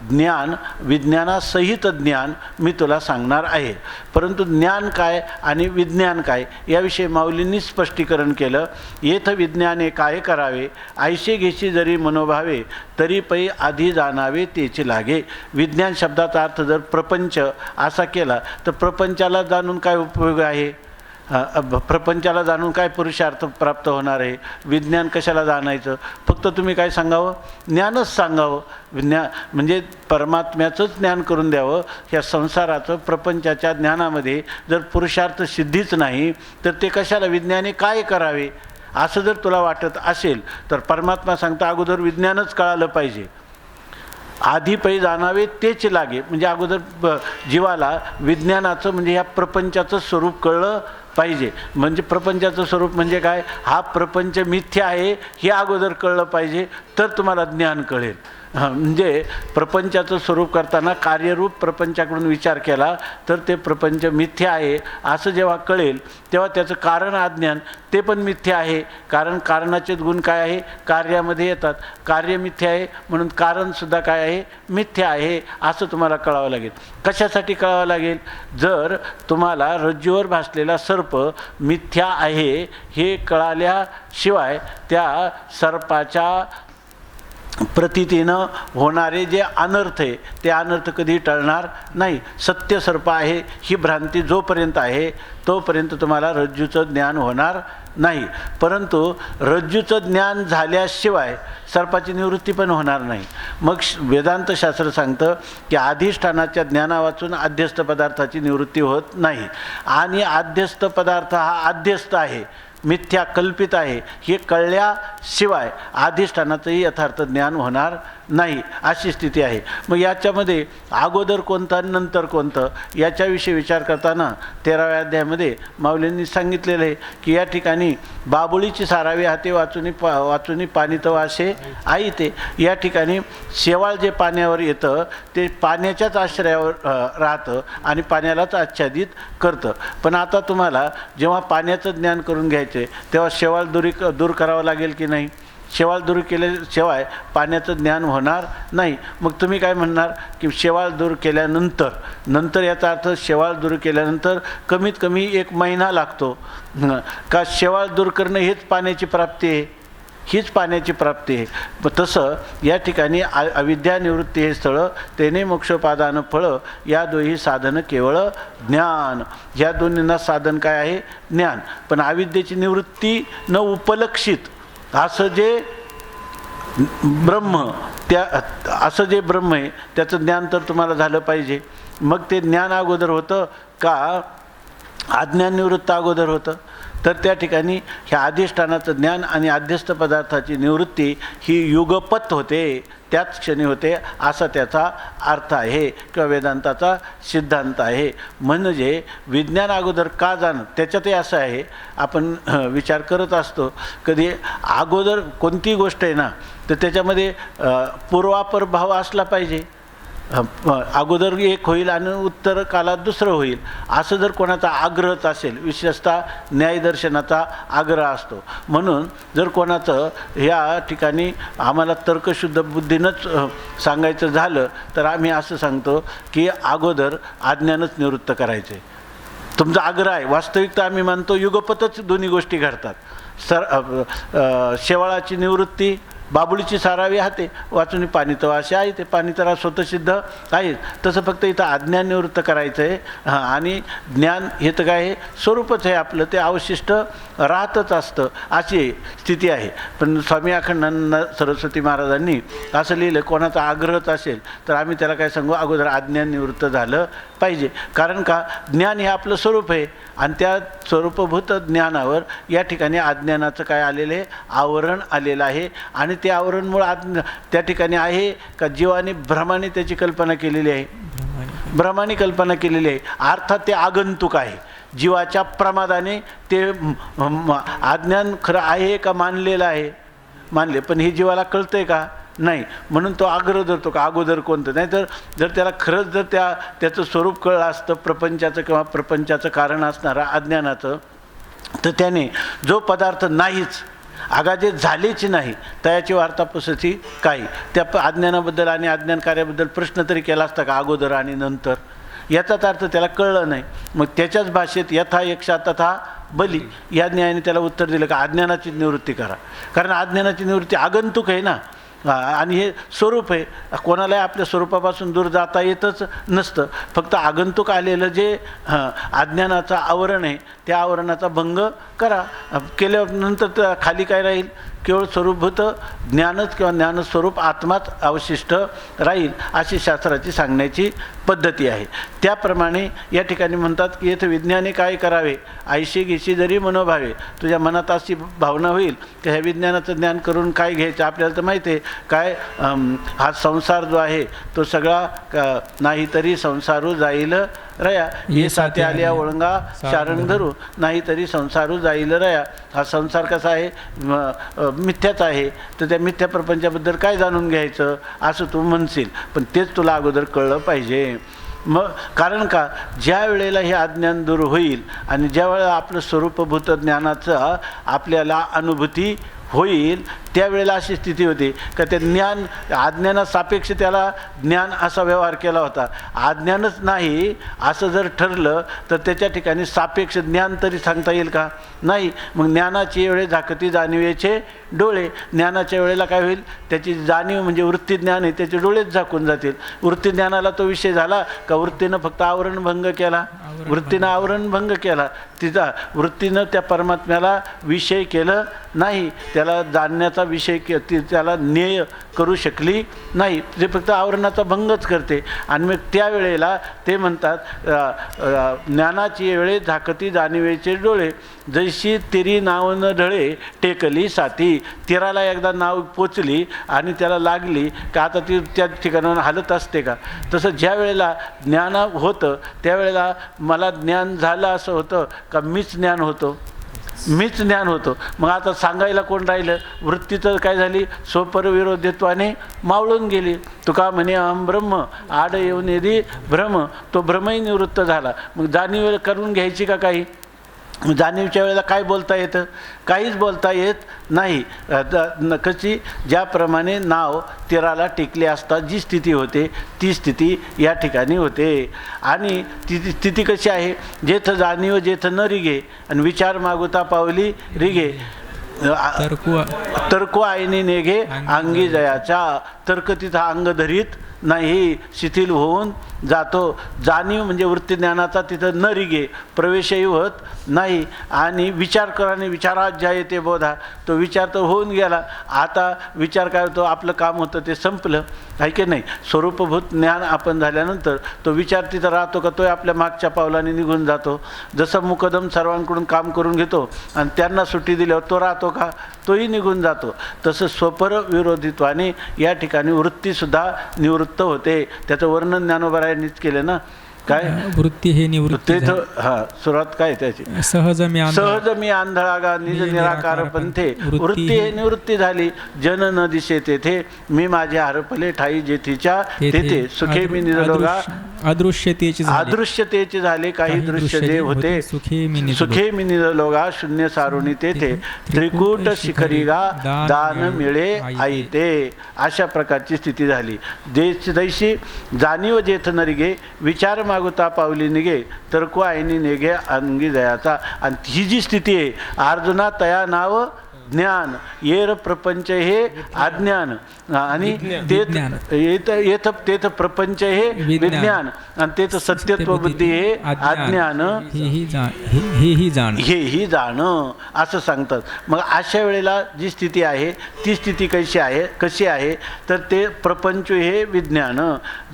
ज्ञान, विज्ञानासहित ज्ञान मी तुला सांगणार आहे. परंतु ज्ञान काय आणि विज्ञान काय याविषयी माऊलींनी स्पष्टीकरण केलं. येथ विज्ञाने काय करावे, ऐशे घेशी जरी मनोभावे तरी पै आधी जाणावे तेची लागे. विज्ञान शब्दाचा अर्थ जर प्रपंच असा केला तर प्रपंचाला जाणून काय उपयोग आहे? प्रपंचाला जाणून काय पुरुषार्थ प्राप्त होणार आहे? विज्ञान कशाला जाणायचं? फक्त तुम्ही काय सांगावं? ज्ञानच सांगावं. विज्ञान म्हणजे परमात्म्याचंच ज्ञान करून द्यावं. ह्या संसाराचं प्रपंचाच्या ज्ञानामध्ये जर पुरुषार्थ सिद्धीच नाही तर ते कशाला? विज्ञाने काय करावे असं जर तुला वाटत असेल तर परमात्मा सांगता अगोदर विज्ञानच कळालं पाहिजे. आधी पै जाणावे तेच लागे, म्हणजे अगोदर जीवाला विज्ञानाचं म्हणजे ह्या प्रपंचाचं स्वरूप कळलं पाहिजे. म्हणजे प्रपंचाचं स्वरूप म्हणजे काय? हा प्रपंच मिथ्या आहे हे अगोदर कळलं पाहिजे, तर तुम्हाला ज्ञान कळेल. म्हणजे प्रपंचाचं स्वरूप करताना कार्यरूप प्रपंचाकडून विचार केला तर ते प्रपंच मिथ्या आहे असं जेव्हा कळेल तेव्हा त्याचं कारण अज्ञान ते पण मिथ्या आहे. कारण कारणाचे गुण काय आहे? कार्यामध्ये येतात. कार्य मिथ्या आहे म्हणून कारणसुद्धा काय आहे? मिथ्या आहे असं तुम्हाला कळावं लागेल. कशासाठी कळावं लागेल? जर तुम्हाला रज्जूवर भासलेला सर्प मिथ्या आहे हे कळाल्याशिवाय त्या सर्पाच्या प्रतीतीनं होणारे जे अनर्थ आहे ते अनर्थ कधी टळणार नाही. सत्य सर्प आहे ही भ्रांती जोपर्यंत आहे तोपर्यंत तुम्हाला रज्जूचं ज्ञान होणार नाही. परंतु रज्जूचं ज्ञान झाल्याशिवाय सर्पाची निवृत्ती पण होणार नाही. मग वेदांत शास्त्र सांगतं की अधिष्ठानाच्या ज्ञानावाचून अध्यस्थ पदार्थाची निवृत्ती होत नाही. आणि अध्यस्थ पदार्थ हा अध्यस्थ आहे, मिथ्या कल्पित आहे हे कळल्याशिवाय अधिष्ठानाचंही यथार्थ ज्ञान होणार नाही अशी स्थिती आहे. मग याच्यामध्ये अगोदर कोणतं नंतर कोणतं याच्याविषयी विचार करताना 13व्या अध्यायामध्ये माऊलींनी सांगितलेलं आहे की या ठिकाणी बाबुळीची सारावी हाते वाचुनी पाणी तर वासे आई. ते या ठिकाणी शेवाळ जे पाण्यावर येतं ते पाण्याच्याच आश्रयावर राहतं आणि पाण्यालाच आच्छादित करतं. पण आता तुम्हाला जेव्हा पाण्याचं ज्ञान करून घ्यायचे तेव्हा शेवाळ दूर करावं लागेल की नाही? शेवाळ दूर केल्याशिवाय पाण्याचं ज्ञान होणार नाही. मग तुम्ही काय म्हणणार की शेवाळ दूर केल्यानंतर याचा अर्थ शेवाळ दूर केल्यानंतर कमीत कमी 1 महिना लागतो का? शेवाळ दूर करणं हेच पाण्याची प्राप्ती आहे, हीच पाण्याची प्राप्ती आहे. तसं या ठिकाणी अविद्या निवृत्ती हे स्थळ तेने मोक्षोपादान फळ या दोन्ही साधन केवळ ज्ञान. ह्या दोन्हींना साधन काय आहे? ज्ञान. पण अविद्येची निवृत्ती न उपलक्षित असं जे ब्रह्म असं जे ब्रह्म आहे त्याचं ज्ञान तर तुम्हाला झालं पाहिजे. मग ते ज्ञान अगोदर होतं का अज्ञान निवृत्त अगोदर होतं? तर त्या ठिकाणी ह्या अधिष्ठानाचं ज्ञान आणि अध्यस्थ पदार्थाची निवृत्ती ही युगपत होते, त्याच क्षणी होते असा त्याचा अर्थ आहे किंवा वेदांताचा सिद्धांत आहे. म्हणजे विज्ञान अगोदर का जाणं त्याच्यातही असं आहे. आपण विचार करत असतो कधी अगोदर कोणती गोष्ट आहे ना तर त्याच्यामध्ये पूर्वापर भाव असला पाहिजे. अगोदर एक होईल आणि उत्तर कालात दुसरं होईल असं जर कोणाचा आग्रहच असेल, विशेषतः न्यायदर्शनाचा आग्रह असतो. म्हणून जर कोणाचं ह्या ठिकाणी आम्हाला तर्कशुद्ध बुद्धीनंच सांगायचं झालं तर आम्ही असं सांगतो की अगोदर अज्ञानच निवृत्त करायचं आहे. तुमचा आग्रह आहे, वास्तविकता आम्ही मानतो युगपतच दोन्ही गोष्टी घडतात. शेवाळाची निवृत्ती बाबुळीची सारावी हाते वाचून पाणी तर असे आहे, ते पाणी तर स्वतःसिद्ध आहे. तसं फक्त इथं अज्ञान निवृत्त करायचं आहे. आणि ज्ञान हे तर काय आहे, स्वरूपच आहे आपलं, ते अवशिष्ट राहतच असतं अशी स्थिती आहे. पण स्वामी अखंडानंद सरस्वती महाराजांनी असं लिहिलं, कोणाचा आग्रहच असेल तर आम्ही त्याला काय सांगू, अगोदर अज्ञान निवृत्त झालं पाहिजे. कारण का, ज्ञान हे आपलं स्वरूप आहे आणि त्या स्वरूपभूत ज्ञानावर या ठिकाणी अज्ञानाचं काय आलेलं आहे, आवरण आलेलं आहे. आणि ते आवरणमुळे त्या ठिकाणी आहे का जीवाने भ्रमाने त्याची कल्पना केलेली आहे, भ्रमाने कल्पना केलेली आहे. अर्थात ते आगंतुक आहे, जीवाच्या प्रमादाने ते अज्ञान खरं आहे का मानलेलं आहे, मानले, पण हे जीवाला कळतंय का, नाही. म्हणून तो आग्रह धरतो का अगोदर कोणतं. नाही तर जर त्याला खरंच जर त्याचं स्वरूप कळलं असतं, प्रपंचाचं किंवा प्रपंचाचं कारण असणारं अज्ञानाचं, तर त्याने जो पदार्थ नाहीच, जे झालेच नाही त्याची वार्ता पुसती काही, त्या अज्ञानाबद्दल आणि अज्ञान कार्याबद्दल प्रश्न तरी केला असता का अगोदर आणि नंतर, याचाच अर्थ त्याला कळलं नाही. मग त्याच्याच भाषेत यथा यक्षा तथा बली या न्यायाने त्याला उत्तर दिलं का अज्ञानाची निवृत्ती करा. कारण अज्ञानाची निवृत्ती आगंतुक आहे ना, आणि हे स्वरूप आहे. कोणालाही आपल्या स्वरूपापासून दूर जाता येतच नसतं. फक्त आगंतुक आलेलं जे अज्ञानाचं आवरण आहे त्या आवरणाचा भंग करा. केल्यानंतर तर खाली काय राहील, केवळ स्वरूपभूत ज्ञानच किंवा ज्ञानस्वरूप आत्माच अवशिष्ट राहील, अशी शास्त्राची सांगण्याची पद्धती आहे. त्याप्रमाणे या ठिकाणी म्हणतात की येथे विज्ञाने काय करावे, आयशी घेशी जरी मनोभावे. तुझ्या मनात अशी भावना होईल की ह्या विज्ञानाचं ज्ञान करून काय घ्यायचं, आपल्याला तर माहिती आहे काय, हा संसार जो आहे तो सगळा नाही तरी संसारू जाईल रया, हे साथे आल्या ओळंगा शारण धरू, नाही तरी संसारू जाईल रया. हा संसार कसा आहे, मिथ्याच आहे. तर त्या मिथ्या प्रपंचाबद्दल काय जाणून घ्यायचं असं तू म्हणशील, पण तेच तुला अगोदर कळलं पाहिजे. मग कारण का, ज्या वेळेला हे अज्ञान दूर होईल आणि ज्या वेळेला आपलं स्वरूपभूत ज्ञानाचं आपल्याला अनुभूती होईल, त्यावेळेला अशी स्थिती होती का ते ज्ञान अज्ञानासापेक्ष त्याला ज्ञान असा व्यवहार केला होता. अज्ञानच नाही असं जर ठरलं तर त्याच्या ठिकाणी सापेक्ष ज्ञान तरी सांगता येईल का, नाही. मग ज्ञानाची वेळे झाकती जाणीवेचे डोळे, ज्ञानाच्या वेळेला काय होईल, त्याची जाणीव म्हणजे वृत्ती ज्ञान आहे त्याचे डोळेच झाकून जातील. वृत्ती ज्ञानाला तो विषय झाला का वृत्तीनं फक्त आवरणभंग केला, वृत्तीनं आवरणभंग केला, तिचा वृत्तीनं त्या परमात्म्याला विषय केलं नाही, त्याला जाणण्याचा विषय त्याला ज्ञेय करू शकली नाही, ते फक्त आवरणाचा भंगच करते. आणि मग त्यावेळेला ते म्हणतात ज्ञानाची वेळे झाकती जाणीवेचे डोळे, जैशी तिरी नाव न ढळे टेकली साथी. तिराला एकदा नाव पोचली आणि त्याला लागली का आता ती त्या ठिकाणावर हालत असते का. तसं ज्या वेळेला ज्ञान होतं त्यावेळेला मला ज्ञान झालं असं होतं का मीच ज्ञान होतो, मीच ज्ञान होतो. मग आता सांगायला कोण राहिलं, वृत्तीचं काय झाली, स्वपरविरोधित्वाने मावळून गेली. तुका म्हणे अहम ब्रह्म आड येऊन येदी भ्रम, तो भ्रमही निवृत्त झाला. मग जाणीव करून घ्यायची का काही, जाणीवच्या वेळेला काय बोलता येतं, काहीच बोलता येत नाही. कशी, ज्याप्रमाणे नाव तीराला टेकले असता जी स्थिती होते ती स्थिती या ठिकाणी होते. आणि ती स्थिती कशी आहे, जेथ जाणीव जेथ न रिगे आणि विचार मागुता पावली रिगे, तर्क आईने नेघे अंगी जयाच्या. तर्क तिथं अंग धरीत नाही, शिथिल होऊन जातो. जाणीव म्हणजे वृत्ती ज्ञानाचा तिथं न रिगे, प्रवेशही होत नाही. आणि विचार कराने विचारात ज्या येते बोधा, तो विचार तर होऊन गेला, आता विचार काय होतो, आपलं काम होतं ते संपलं, आहे की नाही. स्वरूपभूत ज्ञान आपण झाल्यानंतर तो विचार तिथं राहतो का, तो आपल्या मागच्या पावलाने निघून जातो. जसं मुकदम सर्वांकडून काम करून घेतो आणि त्यांना सुट्टी दिल्यावर तो राहतो का, तोही निघून जातो. तसं स्वपर विरोधित्वाने या ठिकाणी वृत्तीसुद्धा निवृत्त होते. त्याचं वर्णन ज्ञानोबरायांनीच केलं ना, काय वृत्ती हे निवृत्ती ते हा सुरुवात काय त्याची सहज मी सहज मी आंधळागा निज निराकार पंथे वृत्ती हे निवृत्ती झाली जन न दिसे तेथे मी माझे हरपले ठाई जेथीच्या तेथे सुखे मी निजलोगा अदृश्यतेचे झाले काही दृश्य जे होते सुखे मी निजलोगा शून्य सारुणी तेथे त्रिकूट शिखरीगा दान मिळे आई ते अशा प्रकारची स्थिती झाली दैशी जाणीव जेथ नरिगे विचार मागुता पावली निघे तर को आईनी नेगे अंगी जयाचा. आणि ही जी स्थिती आहे अर्जुना तया नाव ज्ञान येर प्रपंच हे अज्ञान आणि तेथ तेथ प्रपंच हे विज्ञान आणि तेथ सत्यत्व बुद्धी हे अज्ञान हेही जाणं असं सांगतात. मग अशा वेळेला जी स्थिती आहे ती स्थिती कशी आहे तर ते प्रपंच हे विज्ञान.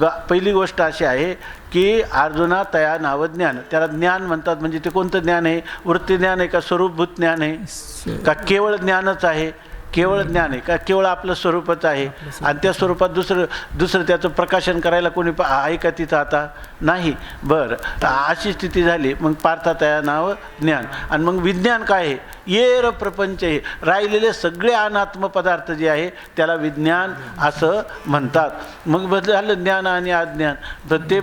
पहिली गोष्ट अशी आहे की अर्जुना तया नाव ज्ञान त्याला ज्ञान म्हणतात. म्हणजे ते कोणतं ज्ञान आहे वृत्ती ज्ञान आहे का स्वरूपभूत ज्ञान आहे का केवळ ज्ञानच आहे केवळ ज्ञान आहे का केवळ आपलं स्वरूपच आहे आणि त्या स्वरूपात दुसरं त्याचं प्रकाशन करायला कोणी आहे का तिथं आता नाही. बरं अशी स्थिती झाली. मग पार्थतया नाव ज्ञान आणि मग विज्ञान काय आहे येर प्रपंच हे राहिलेले सगळे अनात्म पदार्थ जे आहे त्याला विज्ञान असं म्हणतात. मग झालं ज्ञान आणि अज्ञान तर ते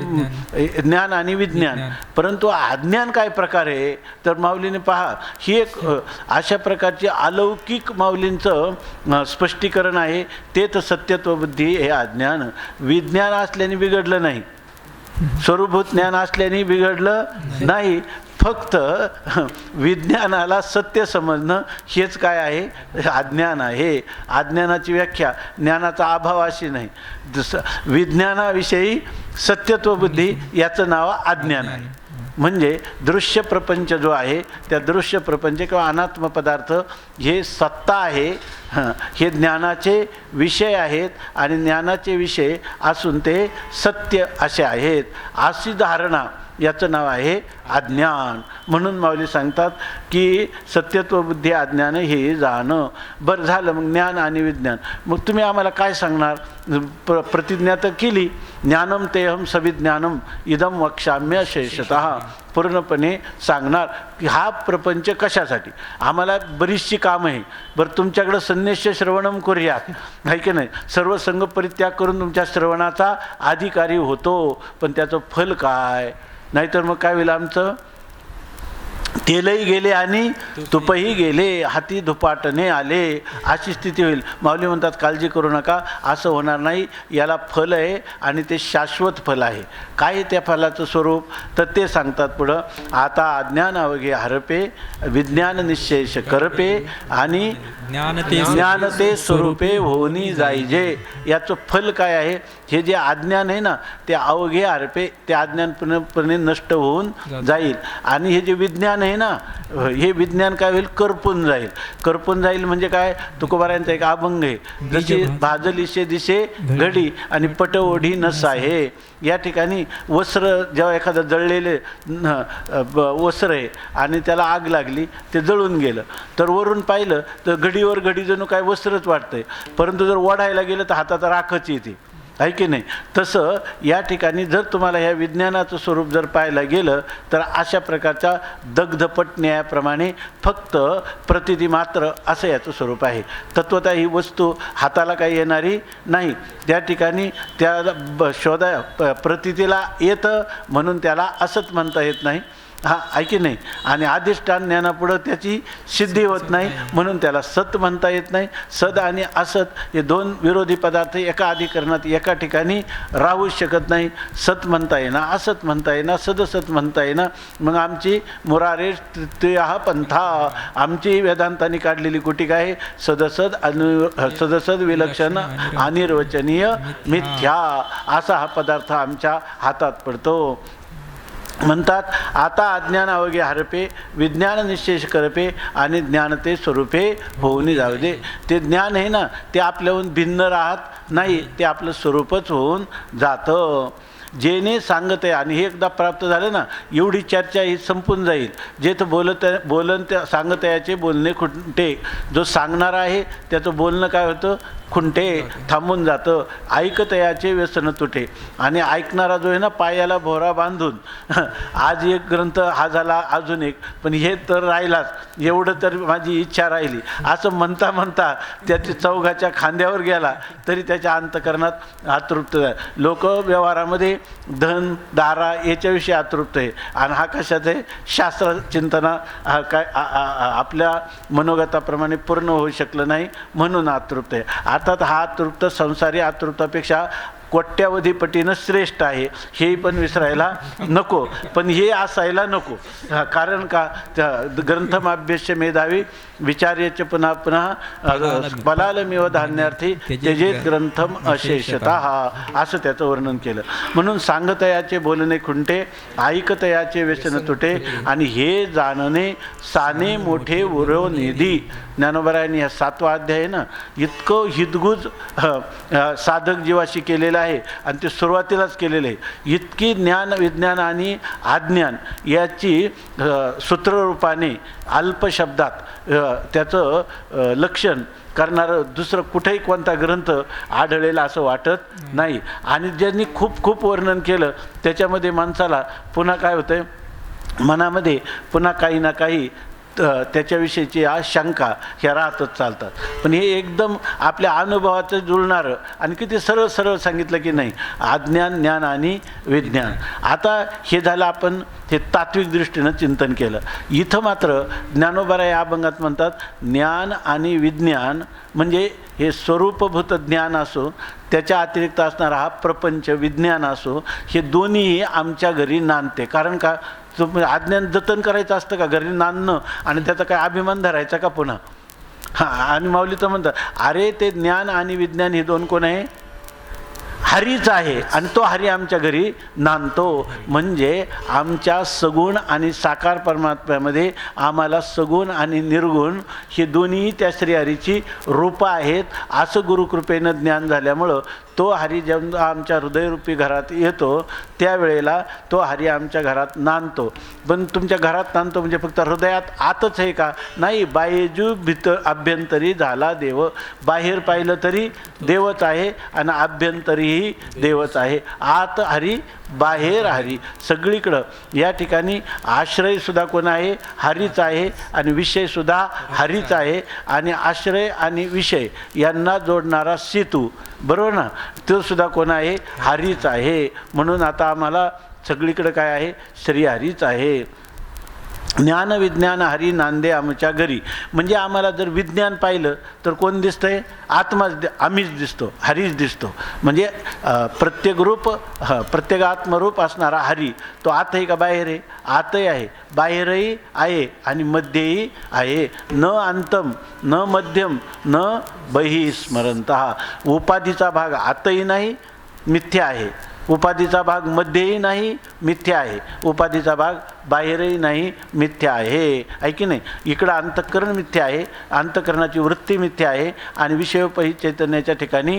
ज्ञान आणि विज्ञान. परंतु अज्ञान काय प्रकार आहे तर माऊलीने पहा ही एक अशा प्रकारची अलौकिक माऊलींचं स्पष्टीकरण आहे. ते तर सत्यत्व बुद्धी हे अज्ञान. विज्ञान असल्याने बिघडलं नाही स्वरूपभूत ज्ञान असल्याने बिघडलं नाही. फक्त विज्ञानाला सत्य समजणं हेच काय आहे अज्ञान आहे. अज्ञानाची व्याख्या ज्ञानाचा अभाव अशी नाही. विज्ञानाविषयी सत्यत्व बुद्धी याचं नाव अज्ञान आहे. म्हणजे दृश्य प्रपंच जो आहे त्या दृश्य प्रपंच किंवा अनात्म पदार्थ हे सत्ता आहे हे ज्ञानाचे विषय आहेत आणि ज्ञानाचे विषय असून ते सत्य असे आहेत अशी धारणा याचं नाव आहे अज्ञान. म्हणून माऊली सांगतात की सत्यत्व बुद्धी अज्ञान हे जाणं. बरं झालं मग ज्ञान आणि विज्ञान. मग तुम्ही आम्हाला काय सांगणार प्रतिज्ञा तर केली ज्ञानम तेहम सविज्ञानम इदम वक्ष्याम्य शेषतः पूर्णपणे सांगणार की हा प्रपंच कशासाठी आम्हाला बरीचशी कामं आहे. बरं तुमच्याकडं संन्यास्य श्रवणम करूयात आहे की नाही सर्व संघ परित्याग करून तुमच्या श्रवणाचा अधिकारी होतो पण त्याचं फल काय नाहीतर मग काय होईल आमचं तेलही गेले आणि तुपही गेले हाती धुपाटणे आले अशी स्थिती होईल. माऊली म्हणतात काळजी करू नका असं होणार नाही. याला फल आहे आणि ते शाश्वत फल आहे. काय त्या फलाचं स्वरूप तर ते सांगतात पुढं आता अज्ञान अवघे हरपे विज्ञान निश्चेष करपे आणि ज्ञान ते स्वरूपे होनी जाईजे. याचं फल काय आहे हे जे अज्ञान आहे ना ते अवघे हरपे ते अज्ञान पूर्णपणे नष्ट होऊन जाईल. आणि हे जे विज्ञान आहे ना हे विज्ञान काय होईल करपून जाईल. करपून जाईल म्हणजे काय तुकोबारायांचा एक अभंग आहे जशी भाजलीशे दिशे घडी आणि पट ओढी नस आहे. या ठिकाणी वस्त्र जेव्हा एखादं जळलेले वस्त्र आहे आणि त्याला आग लागली ते जळून गेलं तर वरून पाहिलं तर घडीवर घडी जणू काय वस्त्रच वाटतंय परंतु जर ओढायला गेलं तर हातात राखच येते आहे की नाही. तसं या ठिकाणी जर तुम्हाला ह्या विज्ञानाचं स्वरूप जर पाहायला गेलं तर अशा प्रकारच्या दग्धपट न्यायाप्रमाणे फक्त प्रतिती मात्र असं याचं स्वरूप आहे. तत्वतः ही वस्तू हाताला काही येणारी नाही. त्या ठिकाणी त्या प्रतितीला येतं म्हणून त्याला असंच म्हणता येत नाही हा आहे की नाही. आणि अधिष्ठान ज्ञानापुढं त्याची सिद्धी होत नाही म्हणून त्याला सत म्हणता येत नाही. सद आणि असत हे दोन विरोधी पदार्थ एका अधिकरणात एका ठिकाणी राहू शकत नाही. सत म्हणता येणार असत म्हणता येणार सदसत म्हणता येणार. मग आमची मुरारे तृतीया पंथा आमची वेदांतांनी काढलेली गुटिका आहे सदसद विलक्षण अनिर्वचनीय मिथ्या असा हा पदार्थ आमच्या हातात पडतो. म्हणतात आता अज्ञान अवघे हरपे विज्ञान निश्चेष करपे आणि ज्ञान ते स्वरूपे होऊन जाऊ दे. ते ज्ञान आहे ना ते आपल्याहून भिन्न राहत नाही ते आपलं स्वरूपच होऊन जातं. जेने सांगत आहे आणि हे एकदा प्राप्त झालं ना एवढी चर्चा ही संपून जाईल. जेथं बोलन त्या सांगत याचे बोलणे खुंटे जो सांगणारा आहे त्याचं बोलणं काय होतं खुंटे थांबून जातं, ऐकतयाचे व्यसन तुटे. आणि ऐकणारा जो आहे ना, पायाला भोरा बांधून आज एक ग्रंथ हा झाला, अजून एक, पण हे तर राहिलाच, एवढं तर माझी इच्छा राहिली असं म्हणता म्हणता त्याच्या चौघाच्या खांद्यावर गेला तरी त्याच्या अंतकरणात अतृप्त आहे. लोक व्यवहारामध्ये धन दारा याच्याविषयी अतृप्त आहे, आणि हा कशात आहे? शास्त्र चिंतना हा काय आपल्या मनोगताप्रमाणे पूर्ण होऊ शकलं नाही म्हणून अतृप्त आहे. अर्थात हा अतृप्त संसारी अतृप्तापेक्षा कोट्यावधीपटीनं श्रेष्ठ आहे, हेही पण विसरायला नको. पण हे असायला नको. कारण का? ग्रंथमाभ्यस्य मेधावी विचार्यच पुन्हा पुन्हा बलालमिव धान्यार्थी त्यजेत ग्रंथम अशेषता, हा असं त्याचं वर्णन केलं. म्हणून सांगतयाचे बोलणे खुंटे, ऐकतयाचे व्यसन तुटे, आणि हे जाणणे साने मोठे उरो निधी. ज्ञानोबरायांनी हा 7वा अध्याय आहे ना, इतकं हितगुज साधक जीवाशी केलेलं आहे, आणि ते सुरुवातीलाच केलेलं आहे. इतकी ज्ञान विज्ञान आणि अज्ञान याची सूत्ररूपाने अल्प शब्दात त्याचं लक्षण करणारं दुसरं कुठेही कोणता ग्रंथ आढळेला असं वाटत नाही. आणि ज्यांनी खूप खूप वर्णन केलं त्याच्यामध्ये माणसाला पुन्हा काय होतं, मनामध्ये पुन्हा काही ना काही त्याच्याविषयीची शंका ह्या राहतच चालतात. पण हे एकदम आपल्या अनुभवाचं जुळणारं आणि किती सरळ सरळ सांगितलं की नाही, अज्ञान ज्ञान आणि विज्ञान. आता हे झालं आपण हे तात्विक दृष्टीनं चिंतन केलं. इथं मात्र ज्ञानोबा या अभंगात म्हणतात, ज्ञान आणि विज्ञान म्हणजे हे स्वरूपभूत ज्ञान असो, त्याच्या अतिरिक्त असणारा हा प्रपंच विज्ञान असो, हे दोन्हीही आमच्या घरी नांदते. कारण का? अज्ञान जतन करायचं असतं का घरी नांदणं, आणि त्याचा काय अभिमान धरायचा का पुन्हा? हां, आणि माऊली तर म्हणतात, अरे ते ज्ञान आणि विज्ञान हे दोन कोण आहे? हरीच आहे, आणि तो हरी आमच्या घरी नांदतो. म्हणजे आमच्या सगुण आणि साकार परमात्म्यामध्ये आम्हाला सगुण आणि निर्गुण हे दोन्ही त्या श्रीहरीची रूपं आहेत. असं गुरुकृपेनं ज्ञान झाल्यामुळं तो हरी जेव्हा आमच्या हृदयरूपी घरात येतो त्यावेळेला तो हरी आमच्या घरात नांदतो. पण तुमच्या घरात नांदतो म्हणजे फक्त हृदयात आतच आहे का? नाही, बाहेजू भीतर अभ्यंतरी झाला देव. बाहेर पाहिलं तरी देवच आहे, आणि अभ्यंतरीही देवच आहे. आत हरी बाहेर हरी, सगळीकडं. या ठिकाणी आश्रयसुद्धा कोण आहे? हरीच आहे, आणि विषयसुद्धा हरीच आहे. आणि आश्रय आणि विषय यांना जोडणारा सेतू, बरोबर ना, तो सुद्धा कोण आहे? हरीच आहे. म्हणून आता आम्हाला सगळीकडं काय आहे? श्रीहरीच आहे. ज्ञान विज्ञान हरी नांदे आमच्या घरी. म्हणजे आम्हाला जर विज्ञान पाहिलं तर कोण दिसतंय? आत्माच, आम्हीच दिसतो, हरीच दिसतो. म्हणजे प्रत्येक रूप, प्रत्येक आत्मरूप असणारा हरी तो आत आहे का बाहेर आहे? आतही आहे, बाहेरही आहे, आणि मध्येही आहे. न अंतम न मध्यम न बहिस्मरंतः. उपाधीचा भाग आतही नाही, मिथ्या आहे. उपाधीचा भाग मध्येही नाही, मिथ्या आहे. उपाधीचा भाग बाहेरही नाही, मिथ्या आहे. आहे की नाही? इकडं अंतःकरण मिथ्या आहे, अंतःकरणाची वृत्ती मिथ्या आहे, आणि विषयोपही चैतन्याच्या ठिकाणी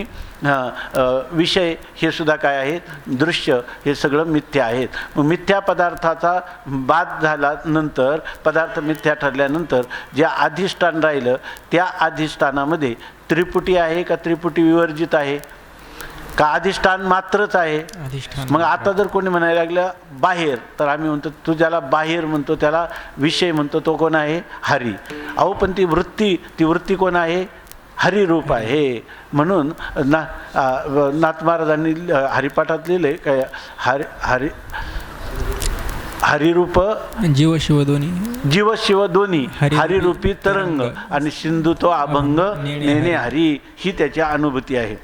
विषय हे सुद्धा काय आहेत? दृश्य हे सगळं मिथ्या आहेत. मग मिथ्या पदार्थाचा बाद झाल्यानंतर, पदार्थ मिथ्या ठरल्यानंतर जे अधिष्ठान राहिलं त्या अधिष्ठानामध्ये त्रिपुटी आहे का त्रिपुटी विवर्जित आहे का अधिष्ठान मात्रच आहे? मग आता जर कोणी म्हणायला लागलं बाहेर, तर आम्ही म्हणतो तू ज्याला बाहेर म्हणतो त्याला विषय म्हणतो, तो कोण आहे? हरी. अहो पण ती वृत्ती कोण आहे? हरिरूप आहे. म्हणून नाथ महाराजांनी हरिपाठात लिहिले काय? हरिरूप जीव शिव दोन्ही हरिरूपी तरंग, आणि सिंधू तो अभंग नेणे हरी, ही त्याची अनुभूती आहे.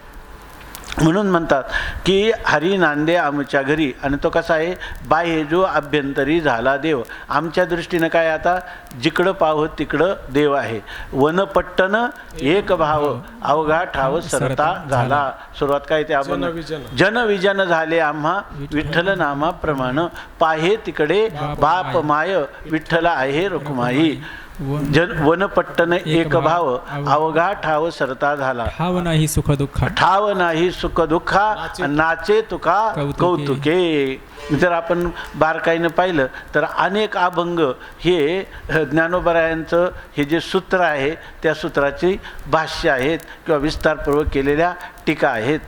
म्हणून म्हणतात की हरी नांदे आमच्या घरी. आणि तो कसा आहे? बाह्य जो अभ्यंतरी झाला देव. आमच्या दृष्टीनं काय? आता जिकडं पाहो तिकडं देव आहे. वनपट्टन एक भाव अवघा ठाव सरता झाला. सुरुवात काय ते? आपण जनविजन झाले आम्हा विठ्ठल नामा प्रमाण, पाहे तिकडे बाप माय विठ्ठल आहे रुक्माई. वनपट्टन एक भाव अवघा ठाव सरता झाला. ठाव नाही सुख दुःख ठाव नाही सुख दुःखा नाचे तुका कौतुके. जर आपण बारकाईनं पाहिलं तर अनेक अभंग हे ज्ञानोबरायांचं हे जे सूत्र आहे त्या सूत्राची भाष्य आहेत किंवा विस्तारपूर्वक केलेल्या टीका आहेत.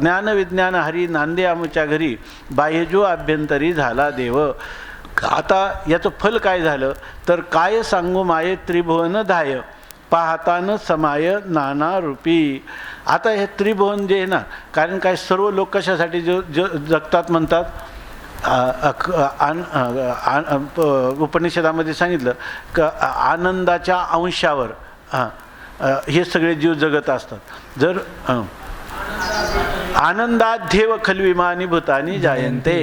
ज्ञानविज्ञान हरी नांदे आमच्या घरी बाह्यजो अभ्यंतरी झाला देव. आता याचं फल काय झालं तर काय सांगू माये त्रिभुवन धाय पाहतान समाय नाना रूपी. आता हे त्रिभुवन जे आहे ना, कारण काय सर्व लोक कशासाठी जगतात म्हणतात. उपनिषदामध्ये सांगितलं क आनंदाच्या अंशावर हे सगळे जीव जगत असतात. जर आनंदात देव खलविमानी भूतानी जायंते.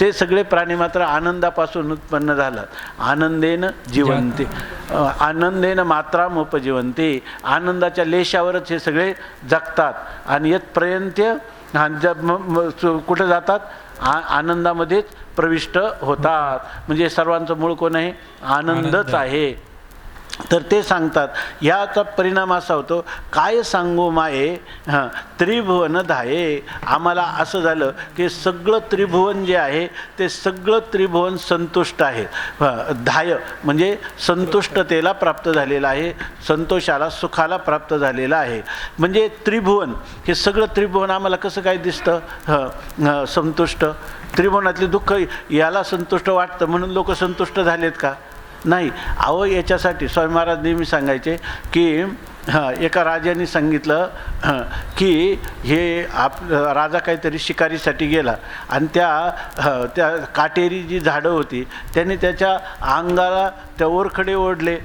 हे सगळे प्राणी मात्र आनंदापासून उत्पन्न झालं. आनंदेन जीवंते आनंदेन मात्राम उपजीवंते. आनंदाच्या लेशावरच हे सगळे जगतात आणि यत्पर्यंत कुठं जातात आनंदामध्येच प्रविष्ट होतात. म्हणजे सर्वांचं मूळ कोण आहे आनंदच आहे. तर ते सांगतात याचा परिणाम असा होतो काय सांगू माये त्रिभुवन धाये. आम्हाला असं झालं की सगळं त्रिभुवन जे आहे ते सगळं त्रिभुवन संतुष्ट आहे. धाय म्हणजे संतुष्टतेला प्राप्त झालेलं आहे, संतोषाला सुखाला प्राप्त झालेलं आहे. म्हणजे त्रिभुवन हे सगळं त्रिभुवन आम्हाला कसं काय दिसतं संतुष्ट. त्रिभुवनातले दुःख याला संतुष्ट वाटतं म्हणून लोक संतुष्ट झालेत का नाही. अहो याच्यासाठी स्वामी महाराज नेहमी सांगायचे की एका राजाने सांगितलं की हे राजा काहीतरी शिकारीसाठी गेला आणि त्या काटेरी जी झाडं होती त्यांनी त्याच्या अंगाला त्या ओरखडे ओढले,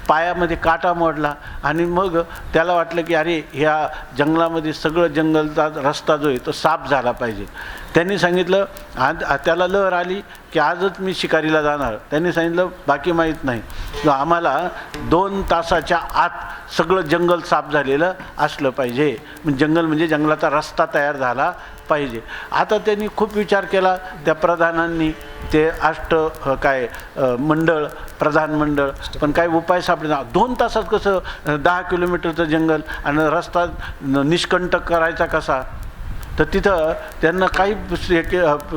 पायामध्ये काटा मोडला आणि मग त्याला वाटलं की अरे ह्या जंगलामध्ये सगळं जंगलचा रस्ता जो आहे तो साफ झाला पाहिजे. त्यांनी सांगितलं त्याला लहर आली की आजच मी शिकारीला जाणार. त्यांनी सांगितलं बाकी माहीत नाही, आम्हाला 2 तासाच्या आत सगळं जंगल साफ झालेलं असलं पाहिजे. जंगल म्हणजे जंगलाचा रस्ता तयार झाला पाहिजे. आता त्यांनी खूप विचार केला त्या प्रधानांनी, ते मंडळ प्रधान मंडळ, पण काही उपाय सापडेना. 2 तासात कसं 10 किलोमीटरचं जंगल आणि रस्ता निष्कंटक करायचा कसा. तर तिथं त्यांना काही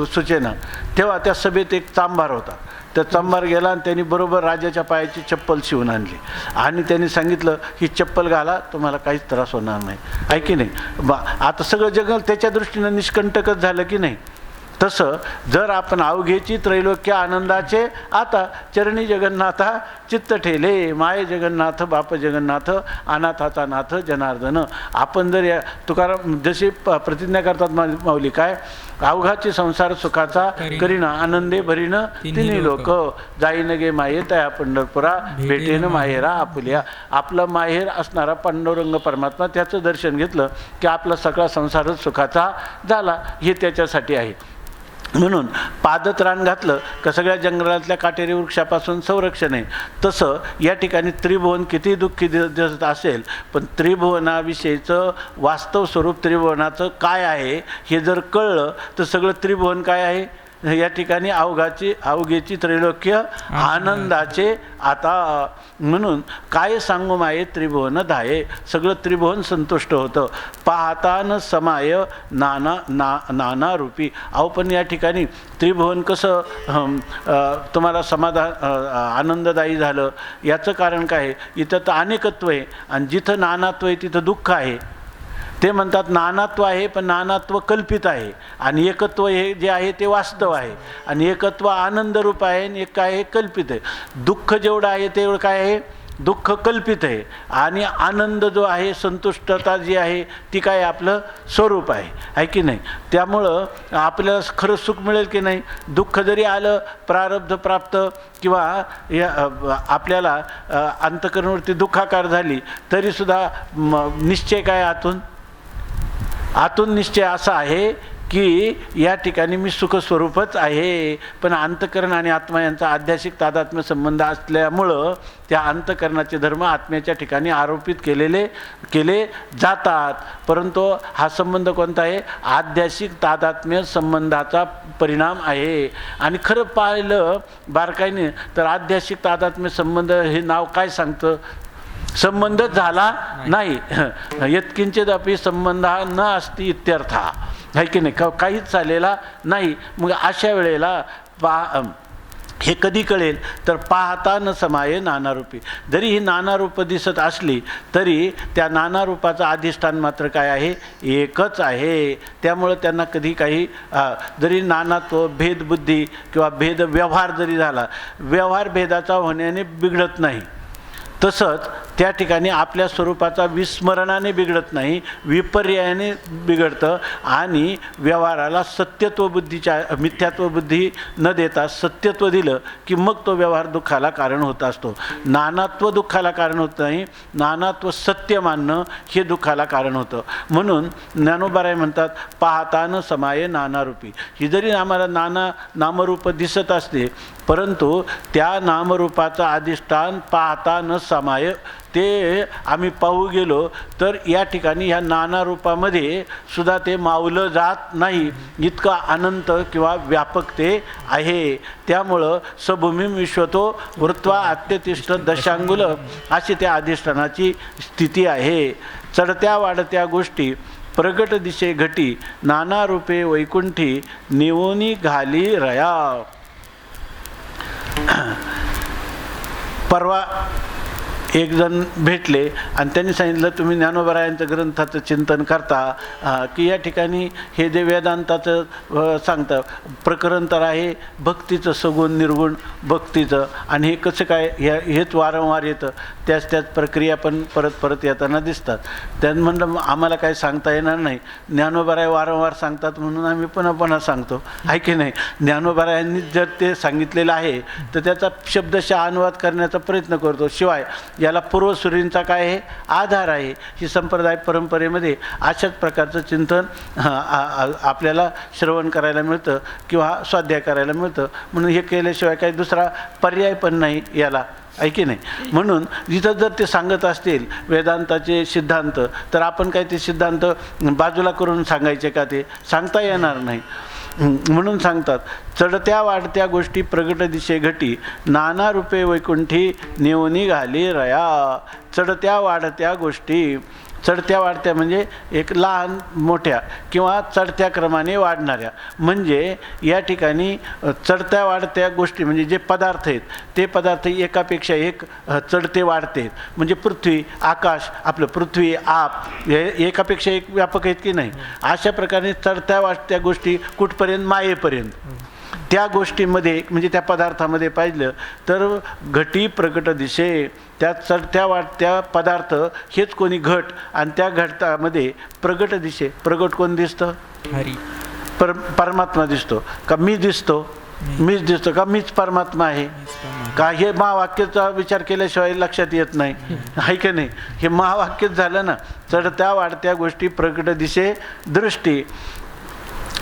सुचेना. तेव्हा त्या सभेत एक चांभार होता. त्या चांभार गेला आणि त्यांनी बरोबर राजाच्या पायाची चप्पल शिवून आणली आणि त्यांनी सांगितलं ही चप्पल घाला, तुम्हाला काहीच त्रास होणार नाही. आहे की नाही. आता सगळं जंगल त्याच्या दृष्टीनं निष्कंटकच झालं की नाही. तसं जर आपण अवघेची त्रैलोक्य आनंदाचे आता चरणी जगन्नाथा चित्त ठेले माये जगन्नाथ बाप जगन्नाथ अनाथाचा नाथ जनार्दन. आपण जर या तुकाराम जशी प्रतिज्ञा करतात माऊली काय अवघाची संसार सुखाचा करीना आनंदे भरीन तिन्ही लोक जाईन गे माये तया पंढरपुरा भेटेन माहेरा आपुल्या. आपलं माहेर असणारा पांडुरंग परमात्मा त्याचं दर्शन घेतलं की आपला सगळा संसारच सुखाचा झाला. हे त्याच्यासाठी आहे. म्हणून पादत रान घातलं का सगळ्या जंगलातल्या काटेरी वृक्षापासून संरक्षण आहे. तसं या ठिकाणी त्रिभुवन किती दुःखी दिसत असेल पण त्रिभुवनाविषयीचं वास्तव स्वरूप त्रिभुवनाचं काय आहे हे जर कळलं तर सगळं त्रिभुवन काय आहे या ठिकाणी अवघेची त्रैलोक्य आनंदाचे आता. म्हणून काय सांगू माये त्रिभुवन धाये. सगळं त्रिभुवन संतुष्ट होतं. पाहतान समाय नाना रूपी. अहो पण या ठिकाणी त्रिभुवन कसं तुम्हाला समाधान आनंददायी झालं याचं कारण काय आहे. इथं तर अनेकत्व आहे आणि जिथं नानात्व आहे तिथं दुःख आहे. ते म्हणतात नानात्व आहे पण नानात्व कल्पित आहे आणि एकत्व हे जे आहे ते वास्तव आहे आणि एकत्व आनंदरूप आहे आणि एक काय आहे कल्पित आहे. दुःख जेवढं आहे तेवढं काय आहे दुःख कल्पित आहे आणि आनंद जो आहे संतुष्टता जी आहे ती काय आपलं स्वरूप आहे की नाही. त्यामुळं आपल्याला खरं सुख मिळेल की नाही. दुःख जरी आलं प्रारब्ध प्राप्त किंवा आपल्याला अंतःकरणावरती दुःखाकार झाली तरीसुद्धा निश्चय काय आतून निश्चय असा आहे की या ठिकाणी मी सुखस्वरूपच आहे, पण अंतःकरण आणि आत्मा यांचा आध्यात्मिक तादात्म्य संबंध असल्यामुळं त्या अंतःकरणाचे धर्म आत्म्याच्या ठिकाणी आरोपित केले जातात. परंतु हा संबंध कोणता आहे? आध्यात्मिक तादात्म्य संबंधाचा परिणाम आहे. आणि खरं पाहिलं बारकाईने तर आध्यात्मिक तादात्म्य संबंध हे नाव काय सांगतं? संबंधच झाला नाही. यत्किंचिदपि संबंधा न अस्ति इत्यर्थ आहे की नाही? काहीच झालेला नाही. मग अशा वेळेला हे कधी कळेल तर पाहता न समाये नानारूपी. जरी ही नानारूप दिसत असली तरी त्या नानारूपाचं अधिष्ठान मात्र काय आहे? एकच आहे. त्यामुळं त्यांना कधी काही जरी नानात्व भेदबुद्धी किंवा भेद व्यवहार जरी झाला, व्यवहार भेदाचा होण्याने बिघडत नाही, तसंच त्या ठिकाणी आपल्या स्वरूपाचा विस्मरणाने बिघडत नाही, विपर्यायाने बिघडतं. आणि व्यवहाराला सत्यत्व बुद्धीच्या मिथ्यात्व बुद्धी न देता सत्यत्व दिलं की मग तो व्यवहार दुःखाला कारण होत असतो. नानात्व दुःखाला कारण होत नाही, नानात्व सत्य मानणं हे दुःखाला कारण होतं. म्हणून ज्ञानोबाराय म्हणतात पाहता न समाये नानारूपी. ही जरी आम्हाला नामरूप दिसत असते, परंतु त्या नामरूपाचं अधिष्ठान पाहता न समाय ते आम्ही पाहू गेलो तर या ठिकाणी ह्या नाना रूपामध्ये सुद्धा ते मावलं जात नाही, इतका अनंत किंवा व्यापक ते आहे. त्यामुळं सभूमीम विश्वतो वृत्वा अत्यतिष्ठ दशांगुल अशी त्या अधिष्ठानाची स्थिती आहे. चढत्या वाढत्या गोष्टी प्रगट दिशे घटी, नाना रूपे वैकुंठी निवोनी घाली रया. परवा एक जण भेटले आणि त्यांनी सांगितलं तुम्ही ज्ञानोबारायांचं ग्रंथाचं चिंतन करता की या ठिकाणी हे जे वेदांताचं सांगतं प्रकरण तर आहे भक्तीचं, सगुण निर्गुण भक्तीचं, आणि हे कसं काय हेच वारंवार येतं, त्याच प्रक्रिया पण परत येताना दिसतात. त्यांनी म्हणलं आम्हाला काय सांगता येणार नाही, ज्ञानोबाराय वारंवार सांगतात म्हणून आम्ही पुन्हा सांगतो, आहे की नाही? ज्ञानोबारायांनी जर ते सांगितलेलं आहे तर त्याचा शब्दशः अनुवाद करण्याचा प्रयत्न करतो. शिवाय याला पूर्वसूरींचा काय आहे? आधार आहे. ही संप्रदाय परंपरेमध्ये अशाच प्रकारचं चिंतन आपल्याला श्रवण करायला मिळतं किंवा स्वाध्याय करायला मिळतं. म्हणून हे केल्याशिवाय काही दुसरा पर्याय पण नाही याला, आहे की नाही? म्हणून जिथं जर ते सांगत असतील वेदांताचे सिद्धांत तर आपण काय ते सिद्धांत बाजूला करून सांगायचे का? ते सांगता येणार नाही. म्हणून सांगतात चढत्या वाढत्या गोष्टी प्रगट दिशे घटी, नाना रूपे वैकुंठी नेवनी घाली रया. चढत्या वाढत्या गोष्टी, चढत्या वाढत्या म्हणजे एक लहान मोठ्या किंवा चढत्या क्रमाने वाढणाऱ्या. म्हणजे या ठिकाणी चढत्या वाढत्या गोष्टी म्हणजे जे पदार्थ आहेत ते पदार्थ एकापेक्षा एक चढते वाढते. म्हणजे पृथ्वी, आकाश, आपलं पृथ्वी, आप हे एकापेक्षा एक व्यापक आहेत की नाही? अशा प्रकारे चढत्या वाढत्या गोष्टी कुठपर्यंत? मायेपर्यंत. त्या गोष्टीमध्ये म्हणजे त्या पदार्थामध्ये पाहिलं तर घटी प्रगट दिशे. त्या चढत्या वाढत्या पदार्थ हेच कोणी घट, आणि त्या घटामध्ये प्रगट दिशे. प्रगट कोण दिसतं? हरी. परमात्मा दिसतो का? मी दिसतो? मीच दिसतो का? मीच परमात्मा आहे का? हे महावाक्याचा विचार केल्याशिवाय लक्षात येत नाही, आहे की नाही? हे महावाक्यच झालं ना. चढत्या वाढत्या गोष्टी प्रगट दिशे दृष्टी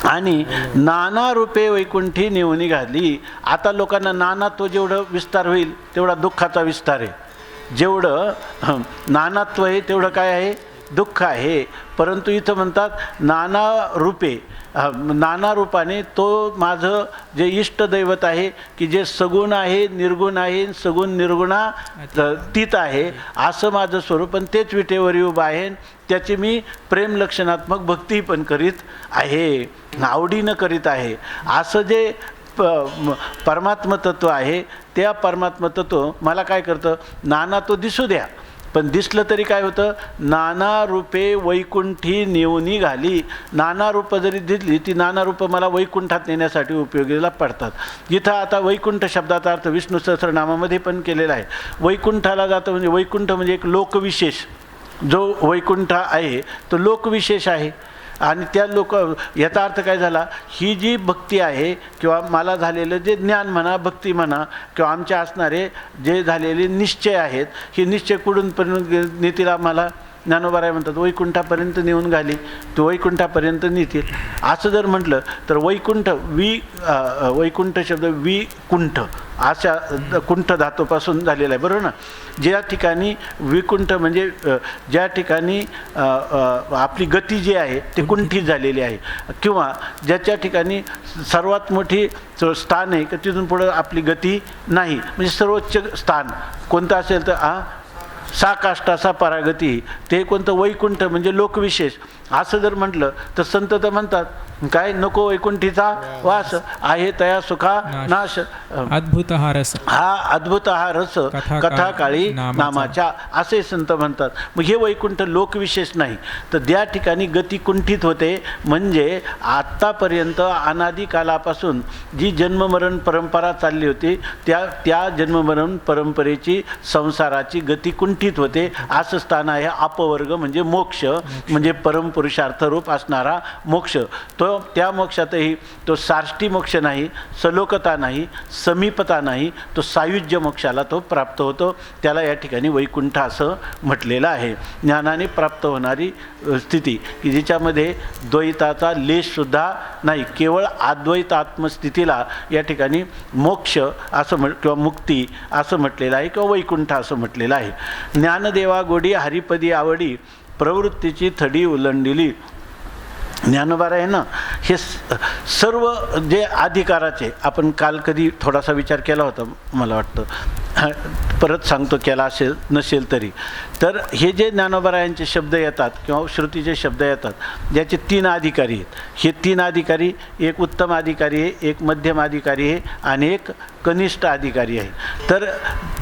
आणि नाना रूपे वैकुंठी नेवणी घाली. आता लोकांना नानात्व जेवढं विस्तार होईल तेवढा दुःखाचा विस्तार आहे. जेवढं नानात्व आहे तेवढं काय आहे? दुःख आहे. परंतु इथं म्हणतात नाना रूपे, नाना रूपाने तो माझं जे इष्टदैवत आहे की जे सगुण आहे, निर्गुण आहे, सगुण निर्गुणातीत आहे असं माझं स्वरूप, पण तेच विटेवरी उभं आहे. त्याची मी प्रेम लक्षणात्मक भक्ती पण करीत आहे, आवडीनं करीत आहे. असं जे परमात्म तत्व आहे त्या परमात्म तत्व मला काय करतं? नाना तो दिसू द्या, पण दिसलं तरी काय होतं? नाना रूपे वैकुंठी नेवणी घाली. नाना रूपं जरी दिसली ती नाना रूपं मला वैकुंठात नेण्यासाठी उपयोगीला पडतात. इथं आता वैकुंठ शब्दाचा अर्थ विष्णू सहस्रनामामध्ये पण केलेला आहे. वैकुंठाला जातं म्हणजे वैकुंठ म्हणजे एक लोकविशेष. जो वैकुंठ आहे तो लोकविशेष आहे. आणि त्या याचा अर्थ काय झाला? ही जी भक्ती आहे किंवा मला झालेलं जे ज्ञान म्हणा, भक्ती म्हणा, किंवा आमच्या असणारे जे झालेले निश्चय आहेत, हे निश्चय कुठून पण नेतील आम्हाला? ज्ञानोबाराय म्हणतात वैकुंठापर्यंत नेऊन घाली, तो वैकुंठापर्यंत नेतील. असं जर म्हटलं तर वैकुंठ वैकुंठ शब्द विकुंठ अशा कुंठ धातूपासून झालेला आहे, बरोबर ना. ज्या ठिकाणी विकुंठ म्हणजे ज्या ठिकाणी आपली गती जी आहे ते कुंठित झालेली आहे, किंवा ज्याच्या ठिकाणी सर्वात मोठी स्थान आहे की तिथून पुढं आपली गती नाही, म्हणजे सर्वोच्च स्थान कोणतं असेल तर सा काष्टासा परागती, ते कोणतं वैकुंठ म्हणजे लोकविशेष. असं जर म्हटलं तर संत तर म्हणतात काय, नको वैकुंठीचा वास आहे तया सुखा नाश, अद्भुत हा रस, हा अद्भुत हा रस कथा काळी नामाच्या, असे संत म्हणतात. मग हे वैकुंठ लोकविशेष नाही, तर त्या ठिकाणी गती कुंठित होते. म्हणजे आत्तापर्यंत अनादी कालापासून जी जन्ममरण परंपरा चालली होती त्या जन्ममरण परंपरेची संसाराची गती कुंठित होते. असं स्थान आहे अपवर्ग म्हणजे मोक्ष, म्हणजे परमपुरुषार्थ रूप असणारा मोक्ष. त्या मोक्षातही तो साष्टी मोक्ष नाही, सलोकता नाही, समीपता नाही, तो सायुज्य मोक्षाला तो प्राप्त होतो. त्याला या ठिकाणी वैकुंठ असं म्हटलेलं आहे. ज्ञानाने प्राप्त होणारी स्थिती की जिच्यामध्ये द्वैताचा लेशसुद्धा नाही, केवळ अद्वैत आत्मस्थितीला या ठिकाणी मोक्ष असं किंवा मुक्ती असं म्हटलेलं आहे, किंवा वैकुंठ असं म्हटलेलं आहे. ज्ञानदेवा गोडी हरिपदी आवडी, प्रवृत्तीची थडी उलंडिली. ज्ञानोबाराय आहे ना, हे सर्व जे अधिकाराचे आपण काल कधी थोडासा विचार केला होता मला वाटतं, परत सांगतो केला असेल नसेल तरी. तर हे जे ज्ञानोबारायांचे शब्द येतात किंवा श्रुतीचे शब्द येतात, ज्याचे 3 अधिकारी आहेत. हे 3 अधिकारी, एक उत्तम अधिकारी आहे, एक मध्यम अधिकारी आहे आणि एक कनिष्ठ अधिकारी आहे. तर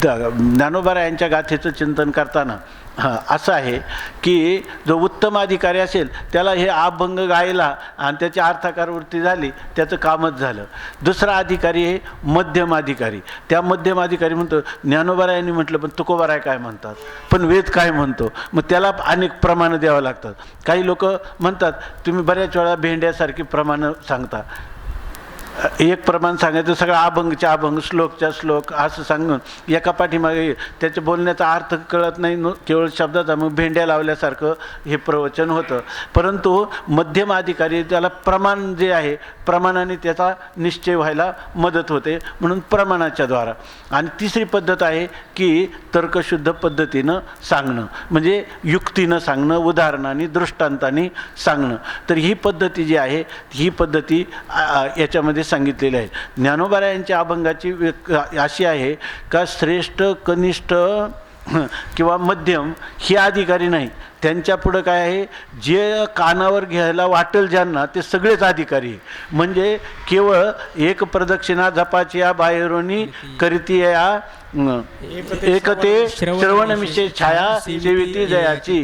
ज्ञानोबारायांच्या गाथेचं चिंतन करताना असं आहे की जो उत्तम अधिकारी असेल त्याला हे अभंग गायला आणि त्याची अर्थाकार वृत्ती झाली, त्याचं कामच झालं. दुसरा अधिकारी आहे मध्यम अधिकारी. त्या मध्यम अधिकारी म्हणतो ज्ञानोबारायांनी म्हटलं पण तुकोबाराय काय म्हणतात, पण वेद काय म्हणतो, मग त्याला अनेक प्रमाणं द्यावं लागतात. काही लोक म्हणतात तुम्ही बऱ्याच वेळा भेंड्यासारखी प्रमाणं सांगता, एक प्रमाण सांगायचं सगळं अभंगच्या अभंग, श्लोकच्या श्लोक असं सांगून एका पाठीमागे त्याच्या बोलण्याचा अर्थ कळत नाही, केवळ शब्दाचा, मग भेंड्या लावल्यासारखं हे प्रवचन होतं. परंतु मध्यम अधिकारी त्याला प्रमाण जे आहे प्रमाणाने त्याचा निश्चय व्हायला मदत होते, म्हणून प्रमाणाच्या द्वारा. आणि तिसरी पद्धत आहे की तर्कशुद्ध पद्धतीनं सांगणं, म्हणजे युक्तीनं सांगणं, उदाहरणाने दृष्टांताने सांगणं. तर ही पद्धती जी आहे ही पद्धती याच्यामध्ये सांगितलेली आहे. ज्ञानोबारायांच्या अभंगाची अशी आहे का श्रेष्ठ, कनिष्ठ किंवा मध्यम हे अधिकारी नाही, त्यांच्या पुढं काय आहे, जे कानावर घ्यायला वाटेल ज्यांना ते सगळेच अधिकारी. म्हणजे केवळ एक प्रदक्षिणा जपाची या बाहेरोनी करीती या एकते श्रवणमिषे छाया सेविती जयाची,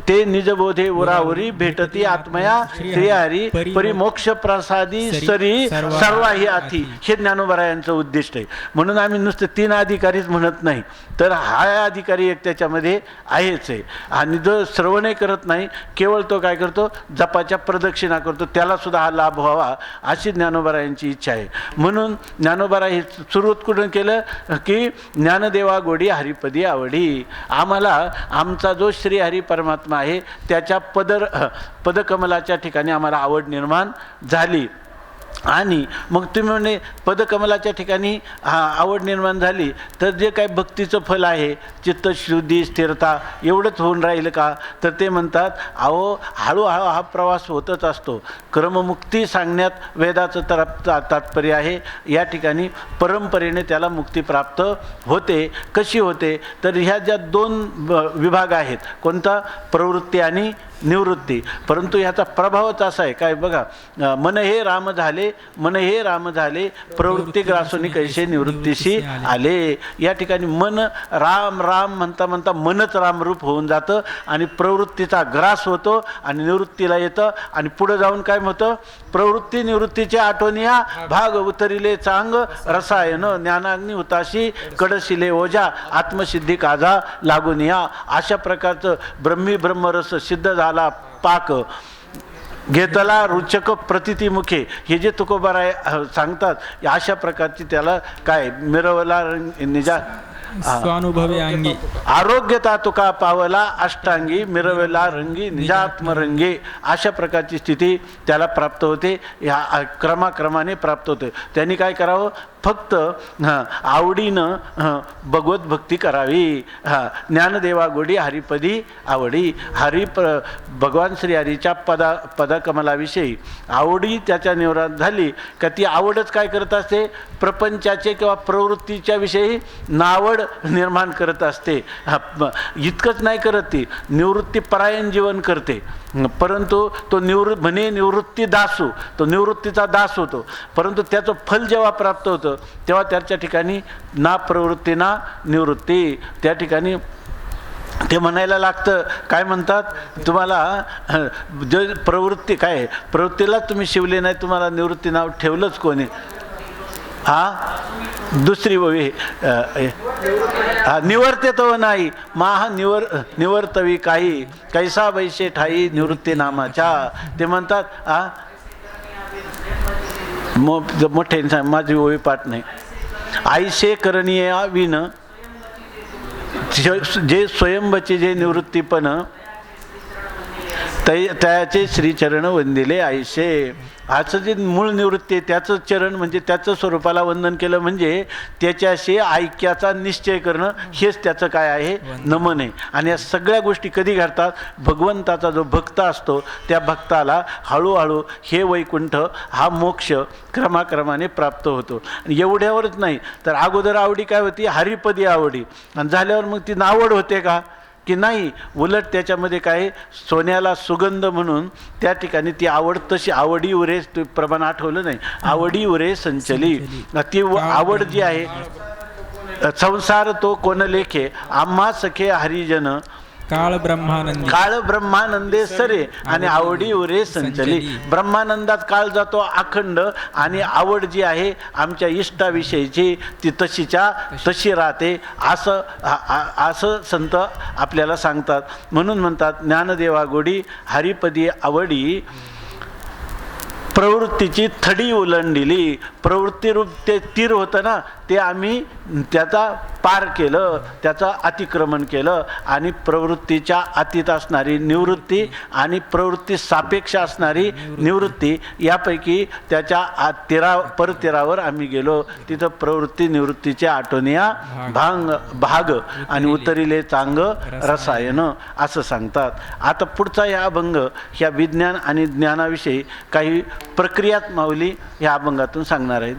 ते निजबोधे उरावरी भेटती आत्मया श्रीहरी परिमोक्ष प्रसादी सरी सर्वाही आती. हे ज्ञानोबारायांचं उद्दिष्ट आहे. म्हणून आम्ही नुसते 3 अधिकारीच म्हणत नाही, तर हा अधिकारी एक त्याच्यामध्ये आहेच आहे. आणि जो श्रवणही करत नाही, केवळ तो काय करतो, जपाच्या प्रदक्षिणा करतो, त्याला सुद्धा हा लाभ व्हावा अशी ज्ञानोबारायांची इच्छा आहे. म्हणून ज्ञानोबाराय हे सुरुवात कुठून केलं की ज्ञानदेवा गोडी हरिपदी आवडी. आम्हाला आमचा जो श्रीहरी परमात्मा आहे त्याच्या पदकमलाच्या ठिकाणी आम्हाला आवड निर्माण झाली. आणि मग तुम्ही म्हणे पदकमलाच्या ठिकाणी आवड निर्माण झाली तर जे काय भक्तीचं फल आहे, चित्तशुद्धी, स्थिरता एवढंच होऊन राहिलं का, तर ते म्हणतात अहो हळूहळू हा प्रवास होतच असतो. क्रममुक्ती सांगण्यात वेदाचं तात्पर्य आहे. या ठिकाणी परंपरेने त्याला मुक्ती प्राप्त होते. कशी होते, तर ह्या ज्या 2 विभाग आहेत, कोणता, प्रवृत्ती आणि निवृत्ती. परंतु ह्याचा प्रभावच असा आहे काय बघा, मन हे राम झाले, मन हे राम झाले, प्रवृत्ती ग्रासूनी कैसे निवृत्तीशी आले. या ठिकाणी मन राम राम म्हणता म्हणता मनच रामरूप होऊन जातं आणि प्रवृत्तीचा ग्रास होतो आणि निवृत्तीला येतं. आणि पुढे जाऊन काय होतं, प्रवृत्ती निवृत्तीचे आठवणिया भाग उतरिले चांग रसायन ज्ञानाग्नी हुताशी कडशिले ओझा आत्मसिद्धी काजा लागून या. अशा प्रकारचं ब्रह्मी ब्रह्मरस सिद्ध झाला पाक घेतला रुचक प्रतितीमुखे, हे जे तुकोबाराय सांगतात अशा प्रकारची त्याला काय मिरवला निजा स्वानुभवे अंगी आरोग्यता तुका पावला अष्टांगी मिरवला रंगी निजात्मरंगी अशा प्रकारची स्थिती त्याला प्राप्त होते. ह्या क्रमाक्रमाने प्राप्त होते. त्यांनी काय करावं, फक्त आवडीनं भगवत भक्ती करावी. ज्ञानदेवा गोडी हरिपदी आवडी. भगवान श्रीहरीच्या पदकमलाविषयी आवडी त्याच्या निवृत्त झाली का ती आवडच काय करत असते, प्रपंचाचे किंवा प्रवृत्तीच्या विषयी नावड निर्माण करत असते. इतकंच नाही करत, ती निवृत्तीपरायण जीवन करते. परंतु तो निवृत्ती दासू, तो निवृत्तीचा दास होतो. परंतु त्याचं फल जेव्हा प्राप्त होतं तेव्हा त्याच्या ठिकाणी ना प्रवृत्ती ना निवृत्ती. त्या ठिकाणी ते म्हणायला लागतं, काय म्हणतात, तुम्हाला जे प्रवृत्ती काय, प्रवृत्तीलाच तुम्ही शिवले नाही, तुम्हाला निवृत्ती नाव ठेवलंच कोणी. दुसरी निवर्ते तो नाही माह निवर्तवी काही कैसा वैशे ठाई निवृत्ती नामाच्या. ते म्हणतात मोठे माझी ओवी पाठ नाही. आईशे करणीय विन जे स्वयंभचे जे निवृत्तीपण त्याचे श्रीचरण वंदिले आईशे. असं जे मूळ निवृत्ती आहे त्याचं चरण म्हणजे त्याचं स्वरूपाला वंदन केलं म्हणजे त्याच्याशी ऐक्याचा निश्चय करणं हेच त्याचं काय आहे, नमन आहे. आणि या सगळ्या गोष्टी कधी घडतात, भगवंताचा जो भक्त असतो त्या भक्ताला हळूहळू हे वैकुंठ हा मोक्ष क्रमाक्रमाने प्राप्त होतो. आणि एवढ्यावरच नाही तर अगोदर आवडी काय होती, हरिपदी आवडी, आणि झाल्यावर मग ती नावड होते का की नाही, उलट त्याच्यामध्ये काय सोन्याला सुगंध म्हणून त्या ठिकाणी ती आवड तशी आवडी उरे प्रमाण आठवलं नाही, आवडी उरे संचली. ती आवड जी आहे, संसार तो कोण लेखे आम्हा सखे हरिजन काळ ब्रह्मानंदे सरे आणि आवडी उरे संचली. ब्रह्मानंदात काळ जातो अखंड आणि आवड जी आहे आमच्या इष्टाविषयीची ती तशी राहते असं संत आपल्याला सांगतात. म्हणून म्हणतात ज्ञानदेवा गोडी हरिपदी आवडी. प्रवृत्तीची थडी ओलांडली. प्रवृत्तीरूप ते तीर होतं ना, ते आम्ही त्याचा पार केलं, त्याचं अतिक्रमण केलं आणि प्रवृत्तीच्या अतीत असणारी निवृत्ती आणि प्रवृत्ती सापेक्ष असणारी निवृत्ती यापैकी त्याच्या परतीरावर आम्ही गेलो. तिथं प्रवृत्ती निवृत्तीच्या आटोनिया भाग आणि उतरिले चांग रसायन असं सांगतात. आता पुढचा या अभंग ह्या विज्ञान आणि ज्ञानाविषयी काही प्रक्रियात माऊली ह्या अभंगातून सांगणार आहे.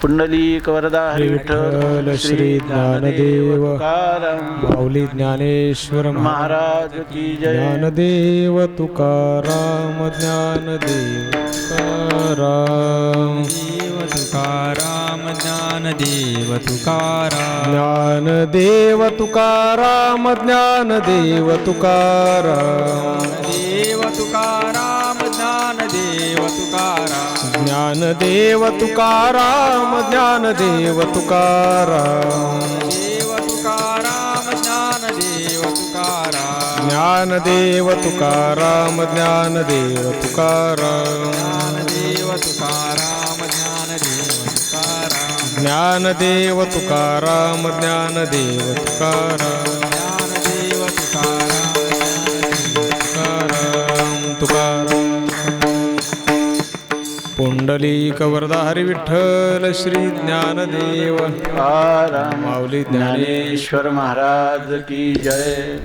पुंडलिक वरदा हरी विठ्ठल श्री ज्ञानदेव माऊली ज्ञानेश्वर महाराज की जय. ज्ञानदेव तुकाराम ज्ञानदेव तुकाराम ज्ञानदेव तुकाराम ज्ञानदेव तुकाराम ज्ञानदेव तुकाराम देव तुकाराम ज्ञानदेव तुकाराम ज्ञानदेव तुकाराम ज्ञानदेव तुकाराम देव तुकाराम ज्ञानदेव तुकाराम ज्ञानदेव तुकाराम ज्ञानदेव तुकाराम ज्ञानदेव तुकाराम ज्ञानदेव तुकाराम ज्ञानदेव तुकाराम ज्ञानदेव तुकाराम ज्ञानदेव तुकाराम तुकाराम पुंडलिक वरदा हरी विठ्ठल श्री ज्ञानदेव तुकाराम माऊली ज्ञानेश्वर महाराज की जय.